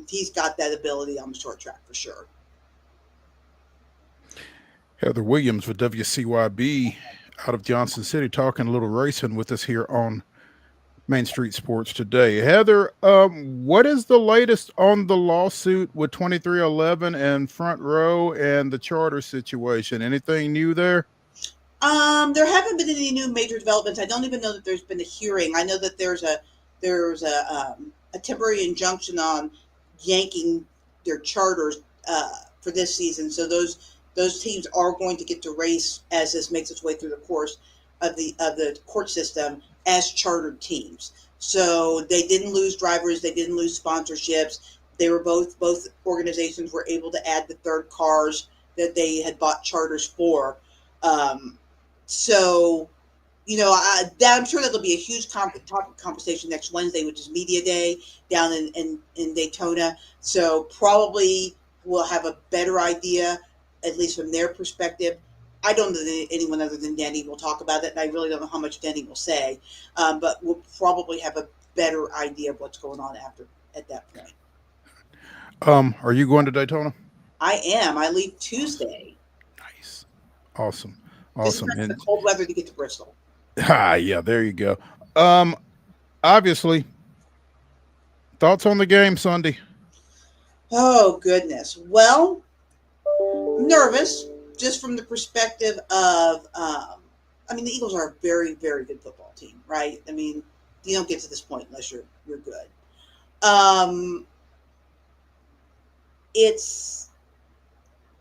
He's got that ability on the short track for sure. Heather Williams with WCYB out of Johnson City, talking a little racing with us here on Main Street Sports today. Heather, what is the latest on the lawsuit with 2311 and Front Row and the charter situation? Anything new there? There haven't been any new major developments. I don't even know that there's been a hearing. I know that there's a temporary injunction on yanking their charters for this season. So those teams are going to get to race as this makes its way through the course of the court system as chartered teams. So they didn't lose drivers, they didn't lose sponsorships. They were both organizations were able to add the third cars that they had bought charters for. So, I'm sure that'll be a huge topic conversation next Wednesday, which is Media Day down in Daytona. So probably we'll have a better idea, at least from their perspective, I don't know that anyone other than Denny will talk about it, and I really don't know how much Denny will say, but we'll probably have a better idea of what's going on at that point. Are you going to Daytona? I am. I leave Tuesday. Nice. Awesome. Just And the cold weather to get to Bristol. yeah, there you go. Obviously, thoughts on the game Sunday? Oh, goodness. Well, nervous, just from the perspective of, the Eagles are a very, very good football team, right? I mean, you don't get to this point unless you're good. It's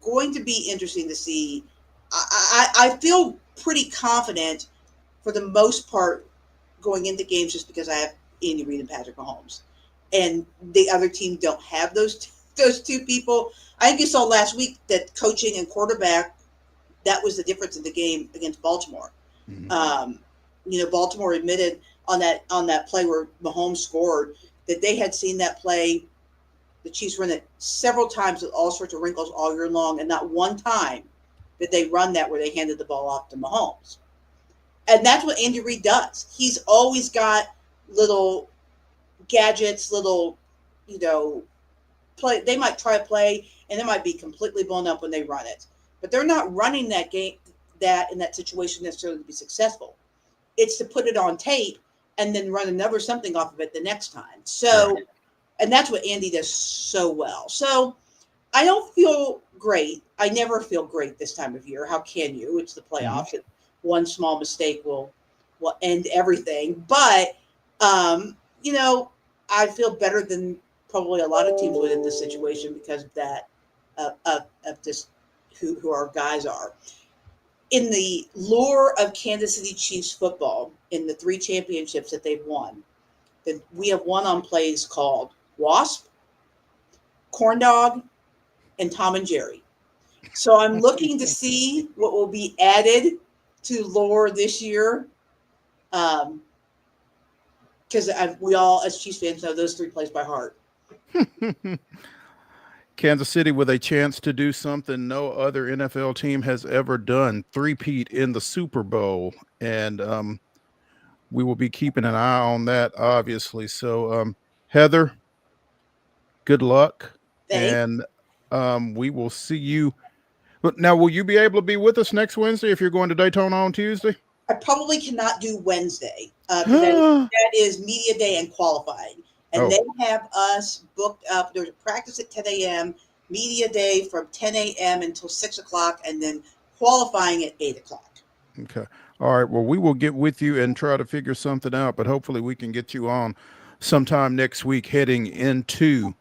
going to be interesting to see. I feel pretty confident for the most part going into games just because I have Andy Reid and Patrick Mahomes. And the other team don't have those two people. I think you saw last week that coaching and quarterback, that was the difference in the game against Baltimore. Mm-hmm. Baltimore admitted on that play where Mahomes scored that they had seen that play. The Chiefs run it several times with all sorts of wrinkles all year long, and not one time did they run that where they handed the ball off to Mahomes. And that's what Andy Reid does. He's always got little gadgets, little, play. They might try a play, and it might be completely blown up when they run it. But they're not running that in that situation necessarily to be successful. It's to put it on tape and then run another something off of it the next time. So, and that's what Andy does so well. So I don't feel great. I never feel great this time of year. How can you? It's the playoffs. Mm-hmm. One small mistake will end everything. But, I feel better than probably a lot of teams would in this situation because of that, of just who our guys are. In the lore of Kansas City Chiefs football, in the 3 championships that they've won, that we have won on plays called Wasp, Corn Dog, and Tom and Jerry. So I'm looking to see what will be added to lore this year. Because we all, as Chiefs fans, know those 3 plays by heart. Kansas City with a chance to do something no other NFL team has ever done, three-peat in the Super Bowl. And we will be keeping an eye on that, obviously. So, Heather, good luck. Thanks. And we will see you. But now, will you be able to be with us next Wednesday if you're going to Daytona on Tuesday? I probably cannot do Wednesday. That is media day and qualifying. And they have us booked up. There's a practice at 10 a.m., media day from 10 a.m. until 6 o'clock, and then qualifying at 8 o'clock. Okay. All right. Well, we will get with you and try to figure something out, but hopefully we can get you on sometime next week heading into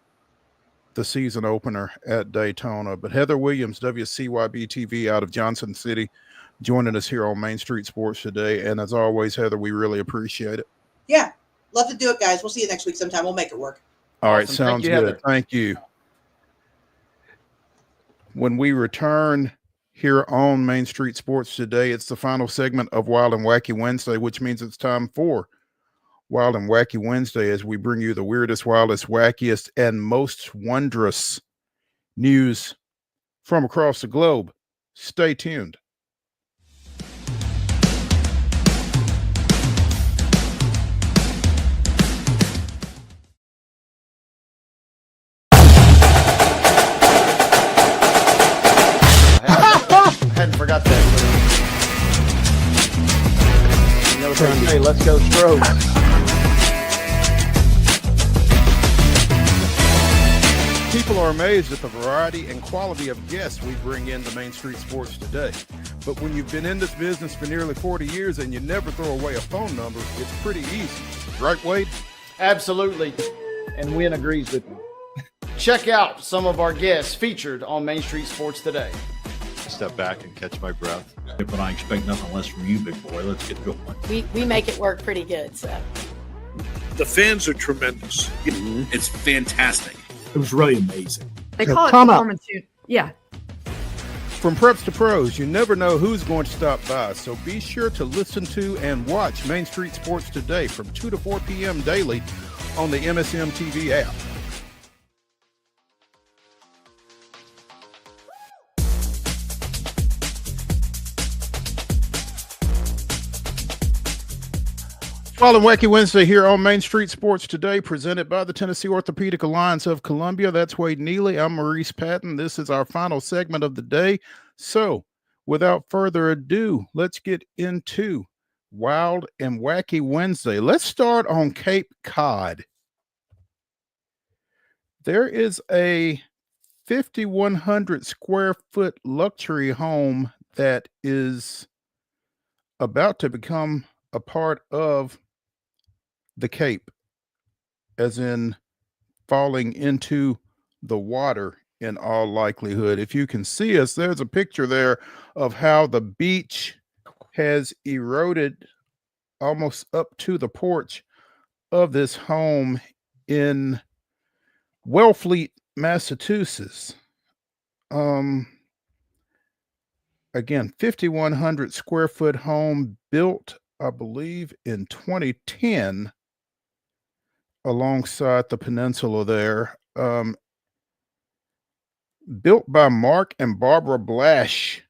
the season opener at Daytona. But Heather Williams, WCYB-TV out of Johnson City, joining us here on Main Street Sports today. And as always, Heather, we really appreciate it. Yeah. Love to do it, guys. We'll see you next week sometime. We'll make it work. All right. Sounds good. Heather. Thank you. When we return here on Main Street Sports today, it's the final segment of Wild and Wacky Wednesday, which means it's time for Wild and Wacky Wednesday as we bring you the weirdest, wildest, wackiest, and most wondrous news from across the globe. Stay tuned. Hadn't forgot that. Hey, let's go Strokes. People are amazed at the variety and quality of guests we bring into Main Street Sports today. But when you've been in this business for nearly 40 years and you never throw away a phone number, it's pretty easy. Right, Wade? Absolutely. And Wynn agrees with me. Check out some of our guests featured on Main Street Sports today. Step back and catch my breath. But I expect nothing less from you, big boy. Let's get going. We make it work pretty good. So the fans are tremendous. It's fantastic. It was really amazing. They call it performance. Yeah. From preps to pros, you never know who's going to stop by. So be sure to listen to and watch Main Street Sports today from 2 to 4 p.m. daily on the MSM TV app. Well, and Wacky Wednesday here on Main Street Sports Today, presented by the Tennessee Orthopedic Alliance of Columbia. That's Wade Neely. I'm Maurice Patton. This is our final segment of the day. So, without further ado, let's get into Wild and Wacky Wednesday. Let's start on Cape Cod. There is a 5,100 square foot luxury home that is about to become a part of the Cape, as in falling into the water in all likelihood. If you can see us, there's a picture there of how the beach has eroded almost up to the porch of this home in Wellfleet, Massachusetts. Again, 5,100 square foot home built, I believe, in 2010 alongside the peninsula there. Built by Mark and Barbara Blash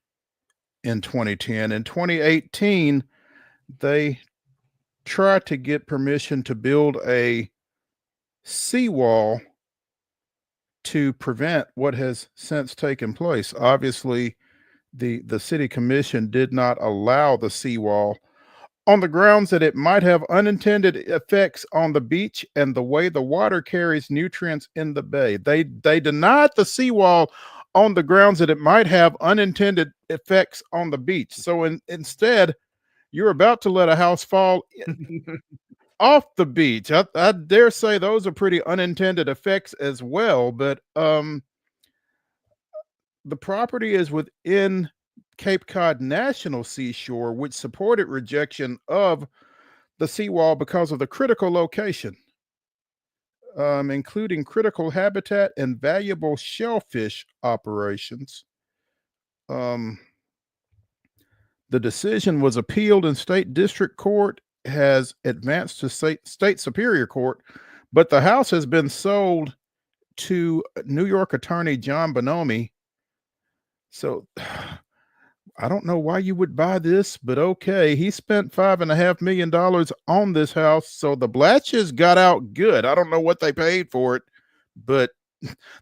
in 2010. In 2018, they tried to get permission to build a seawall to prevent what has since taken place. Obviously, the city commission did not allow the seawall on the grounds that it might have unintended effects on the beach and the way the water carries nutrients in the bay. They denied the seawall on the grounds that it might have unintended effects on the beach. So instead, you're about to let a house fall off the beach. I dare say those are pretty unintended effects as well, but the property is within Cape Cod National Seashore, which supported rejection of the seawall because of the critical location, including critical habitat and valuable shellfish operations. The decision was appealed in state district court, has advanced to state superior court, but the house has been sold to New York attorney John Bonomi. So I don't know why you would buy this, but okay. He spent $5.5 million on this house, so the Blatches got out good. I don't know what they paid for it, but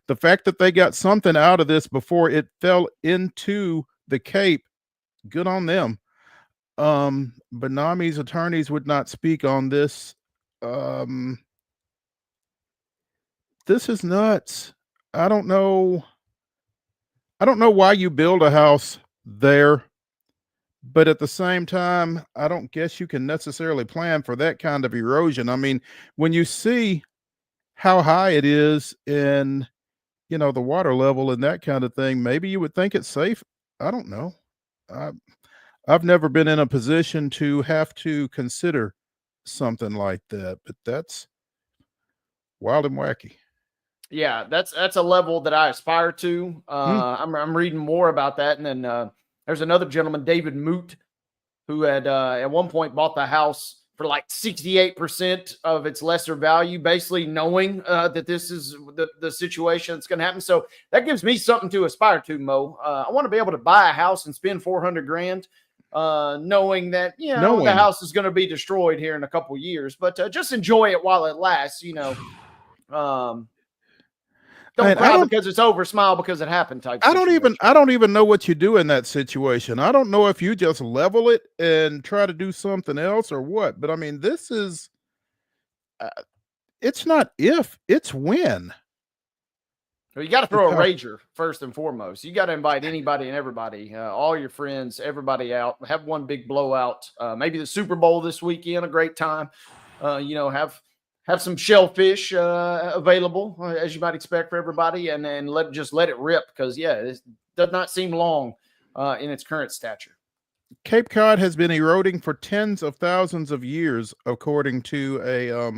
the fact that they got something out of this before it fell into the Cape, good on them. Bonomi's attorneys would not speak on this. This is nuts. I don't know why you build a house there, but at the same time, I don't guess you can necessarily plan for that kind of erosion. I mean, when you see how high it is in, the water level and that kind of thing, maybe you would think it's safe. I don't know. I've never been in a position to have to consider something like that, but that's wild and wacky. Yeah, that's a level that I aspire to. I'm reading more about that, and then there's another gentleman, David Moot, who had at one point bought the house for like 68% of its lesser value, basically knowing that this is the situation that's going to happen. So that gives me something to aspire to, Mo. I want to be able to buy a house and spend $400,000, knowing that the house is going to be destroyed here in a couple years, but just enjoy it while it lasts. Don't cry because it's over, smile because it happened type. I don't even know what you do in that situation. I don't know if you just level it and try to do something else or what. But I mean, this is it's not if, it's when. Well, you got to throw a rager first and foremost. You got to invite anybody and everybody, all your friends, everybody out. Have one big blowout. Maybe the Super Bowl this weekend, a great time. Have some shellfish available, as you might expect for everybody, and then let it rip because, it does not seem long in its current stature. Cape Cod has been eroding for tens of thousands of years, according to a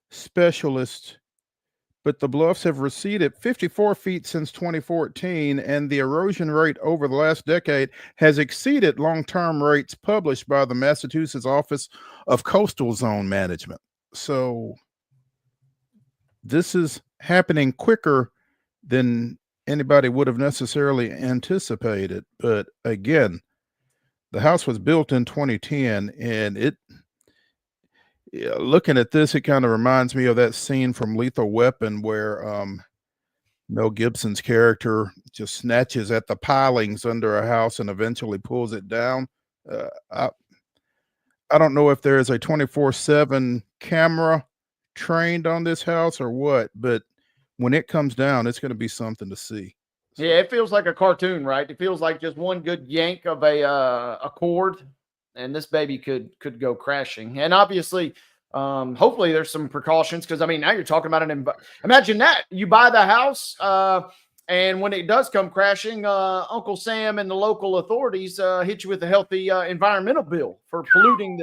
specialist, but the bluffs have receded 54 feet since 2014, and the erosion rate over the last decade has exceeded long-term rates published by the Massachusetts Office of Coastal Zone Management. So this is happening quicker than anybody would have necessarily anticipated. But again, the house was built in 2010, and Yeah, looking at this, it kind of reminds me of that scene from Lethal Weapon where Mel Gibson's character just snatches at the pilings under a house and eventually pulls it down. I don't know if there is a 24/7 camera trained on this house or what, but when it comes down, it's going to be something to see. Yeah, it feels like a cartoon, right? It feels like just one good yank of a cord, and this baby could go crashing. And obviously, hopefully, there's some precautions because I mean, now you're talking about imagine that you buy the house, and when it does come crashing, Uncle Sam and the local authorities hit you with a healthy environmental bill for polluting.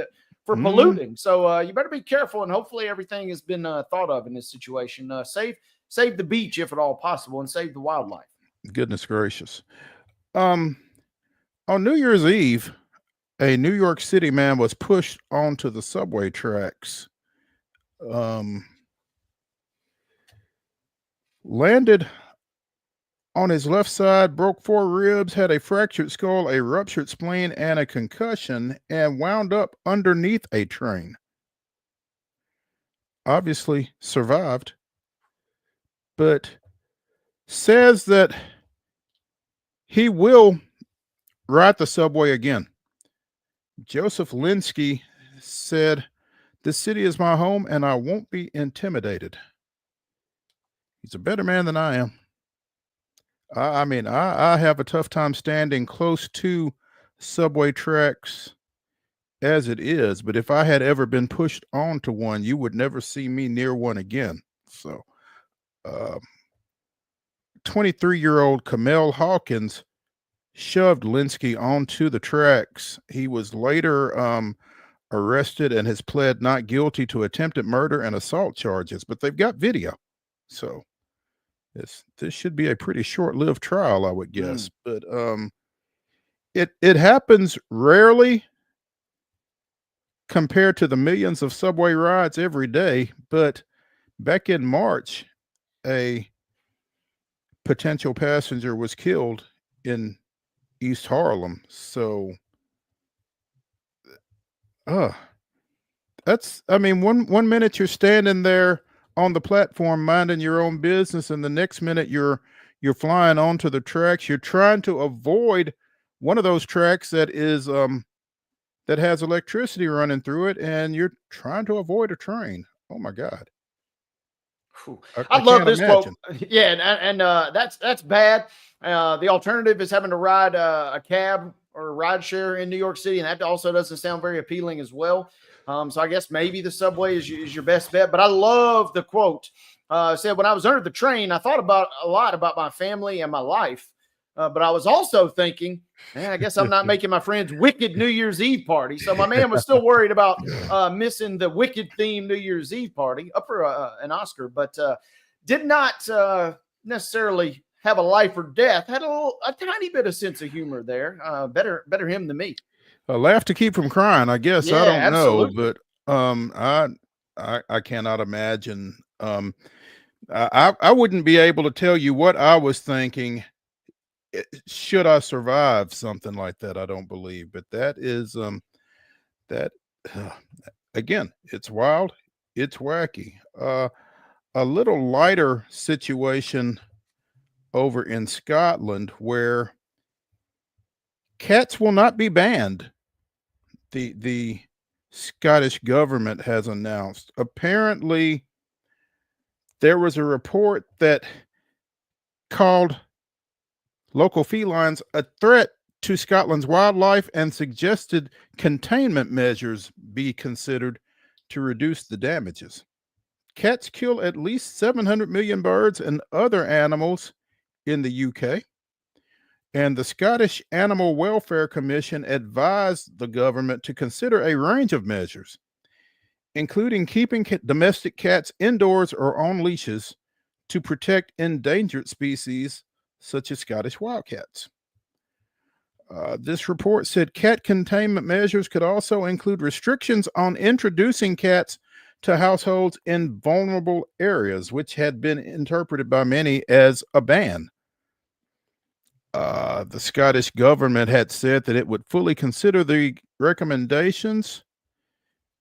So you better be careful, and hopefully, everything has been thought of in this situation. Save the beach if at all possible, and save the wildlife. Goodness gracious. On New Year's Eve, a New York City man was pushed onto the subway tracks. Landed on his left side, broke 4 ribs, had a fractured skull, a ruptured spleen, and a concussion, and wound up underneath a train. Obviously survived, but says that he will ride the subway again. Joseph Linsky said, "This city is my home and I won't be intimidated." He's a better man than I am. I mean, I have a tough time standing close to subway tracks as it is, but if I had ever been pushed onto one, you would never see me near one again. So, 23-year-old Kamel Hawkins shoved Linsky onto the tracks. He was later arrested and has pled not guilty to attempted murder and assault charges, but they've got video. So this should be a pretty short-lived trial, I would guess. But it happens rarely compared to the millions of subway rides every day. But back in March, a potential passenger was killed in East Harlem. So that's, I mean, one minute you're standing there on the platform minding your own business, and the next minute you're flying onto the tracks. You're trying to avoid one of those tracks that is that has electricity running through it, and you're trying to avoid a train. Oh my God. I love this imagine. quote. Yeah, and that's bad. The alternative is having to ride a cab or a ride share in New York City, and that also doesn't sound very appealing as well. So I guess maybe the subway is your best bet. But I love the quote. Said, when I was under the train, I thought a lot about my family and my life. But I was also thinking, man, I guess I'm not making my friend's wicked New Year's Eve party. So my man was still worried about missing the wicked theme New Year's Eve party, up for an Oscar, but did not necessarily have a life or death. Had a tiny bit of sense of humor there. Better him than me. A laugh to keep from crying, I guess. Yeah, I don't absolutely. know, but I cannot imagine. I wouldn't be able to tell you what I was thinking should I survive something like that. I don't believe, but that is that again, it's wild, it's wacky. A little lighter situation over in Scotland where cats will not be banned. The Scottish government has announced. Apparently, there was a report that called local felines a threat to Scotland's wildlife and suggested containment measures be considered to reduce the damages. Cats kill at least 700 million birds and other animals in the UK. And the Scottish Animal Welfare Commission advised the government to consider a range of measures, including keeping domestic cats indoors or on leashes to protect endangered species such as Scottish wildcats. This report said cat containment measures could also include restrictions on introducing cats to households in vulnerable areas, which had been interpreted by many as a ban. The Scottish government had said that it would fully consider the recommendations.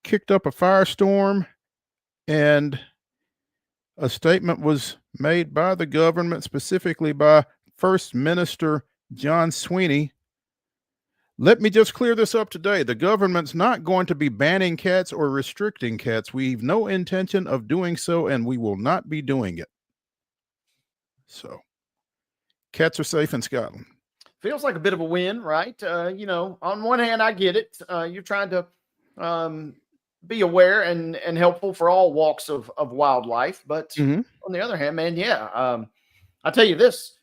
kicked up a firestorm, and a statement was made by the government, specifically by First Minister John Sweeney. Let me just clear this up today. The government's not going to be banning cats or restricting cats. We've no intention of doing so, and we will not be doing it. So, cats are safe in Scotland. Feels like a bit of a win, right? On one hand, I get it. You're trying to be aware and helpful for all walks of wildlife. But on the other hand, man, I'll tell you this.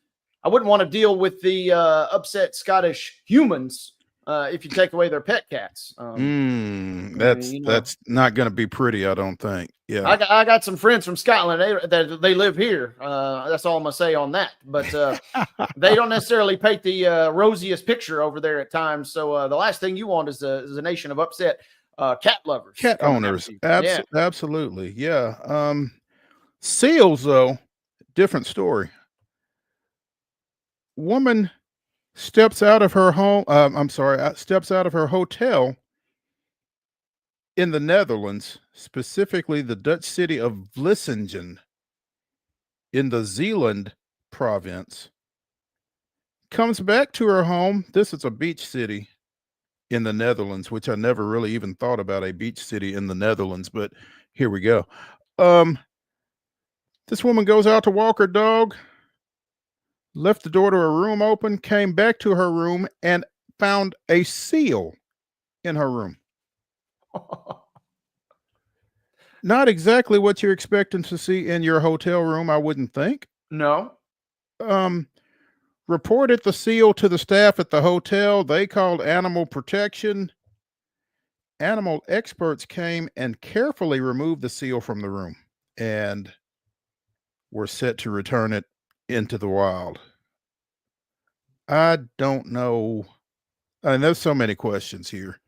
I wouldn't want to deal with the upset Scottish humans if you take away their pet cats. That's not going to be pretty, I don't think. Yeah, I got some friends from Scotland. They live here. That's all I'm gonna say on that. But they don't necessarily paint the rosiest picture over there at times. So the last thing you want is a nation of upset cat lovers, cat owners. Absolutely, yeah. Seals, though, different story. Woman steps out of her home. Steps out of her hotel in the Netherlands, specifically the Dutch city of Vlissingen in the Zeeland province. Comes back to her home. This is a beach city in the Netherlands, which I never really even thought about a beach city in the Netherlands, but here we go. This woman goes out to walk her dog, left the door to her room open, came back to her room, and found a seal in her room. Not exactly what you're expecting to see in your hotel room, I wouldn't think. No. Reported the seal to the staff at the hotel. They called animal protection. Animal experts came and carefully removed the seal from the room and were set to return it into the wild. I don't know. And there's so many questions here.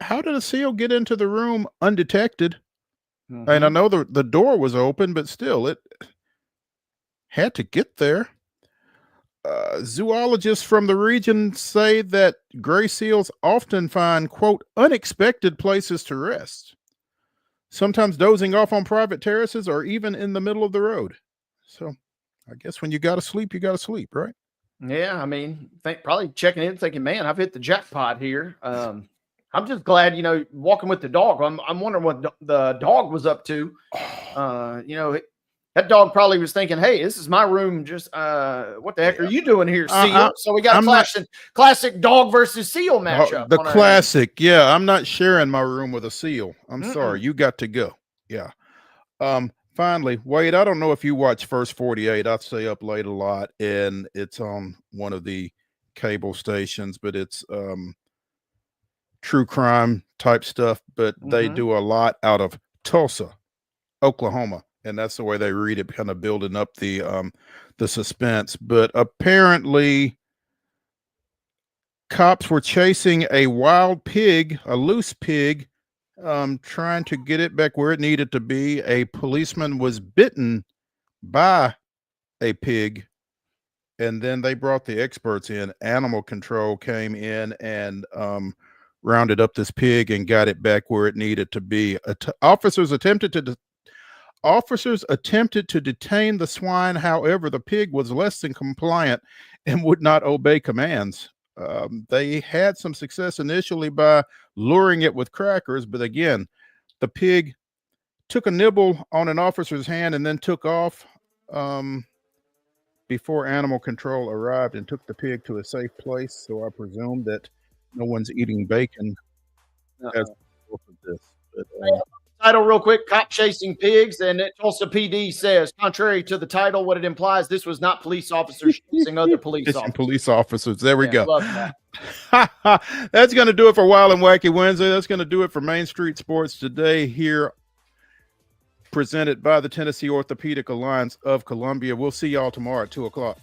How did a seal get into the room undetected? And I know the door was open, but still, it had to get there. Zoologists from the region say that gray seals often find, quote, unexpected places to rest, sometimes dozing off on private terraces or even in the middle of the road. So I guess when you got to sleep, right? Yeah, I mean, probably checking in thinking, man, I've hit the jackpot here. I'm just glad, walking with the dog. I'm wondering what the dog was up to. That dog probably was thinking, hey, this is my room. Just what the heck are you doing here, seal? So we got a classic dog versus seal matchup. The classic. Yeah, I'm not sharing my room with a seal. I'm sorry. You got to go. Yeah. Finally, Wade, I don't know if you watch First 48. I stay up late a lot, and it's on one of the cable stations, but it's true crime type stuff, but they do a lot out of Tulsa, Oklahoma, and that's the way they read it, kind of building up the suspense. But apparently cops were chasing a wild pig, a loose pig, trying to get it back where it needed to be. A policeman was bitten by a pig, and then they brought the experts in. Animal control came in and rounded up this pig and got it back where it needed to be. Officers attempted to detain the swine. However, the pig was less than compliant and would not obey commands. They had some success initially by luring it with crackers, but again, the pig took a nibble on an officer's hand and then took off before animal control arrived and took the pig to a safe place. So I presume that no one's eating bacon as a result of this. But, title real quick, cop chasing pigs, and Tulsa PD says, contrary to the title, what it implies, this was not police officers chasing other police officers. Police officers. There we go. That's going to do it for Wild and Wacky Wednesday. That's going to do it for Main Street Sports today here, presented by the Tennessee Orthopedic Alliance of Columbia. We'll see y'all tomorrow at 2 o'clock.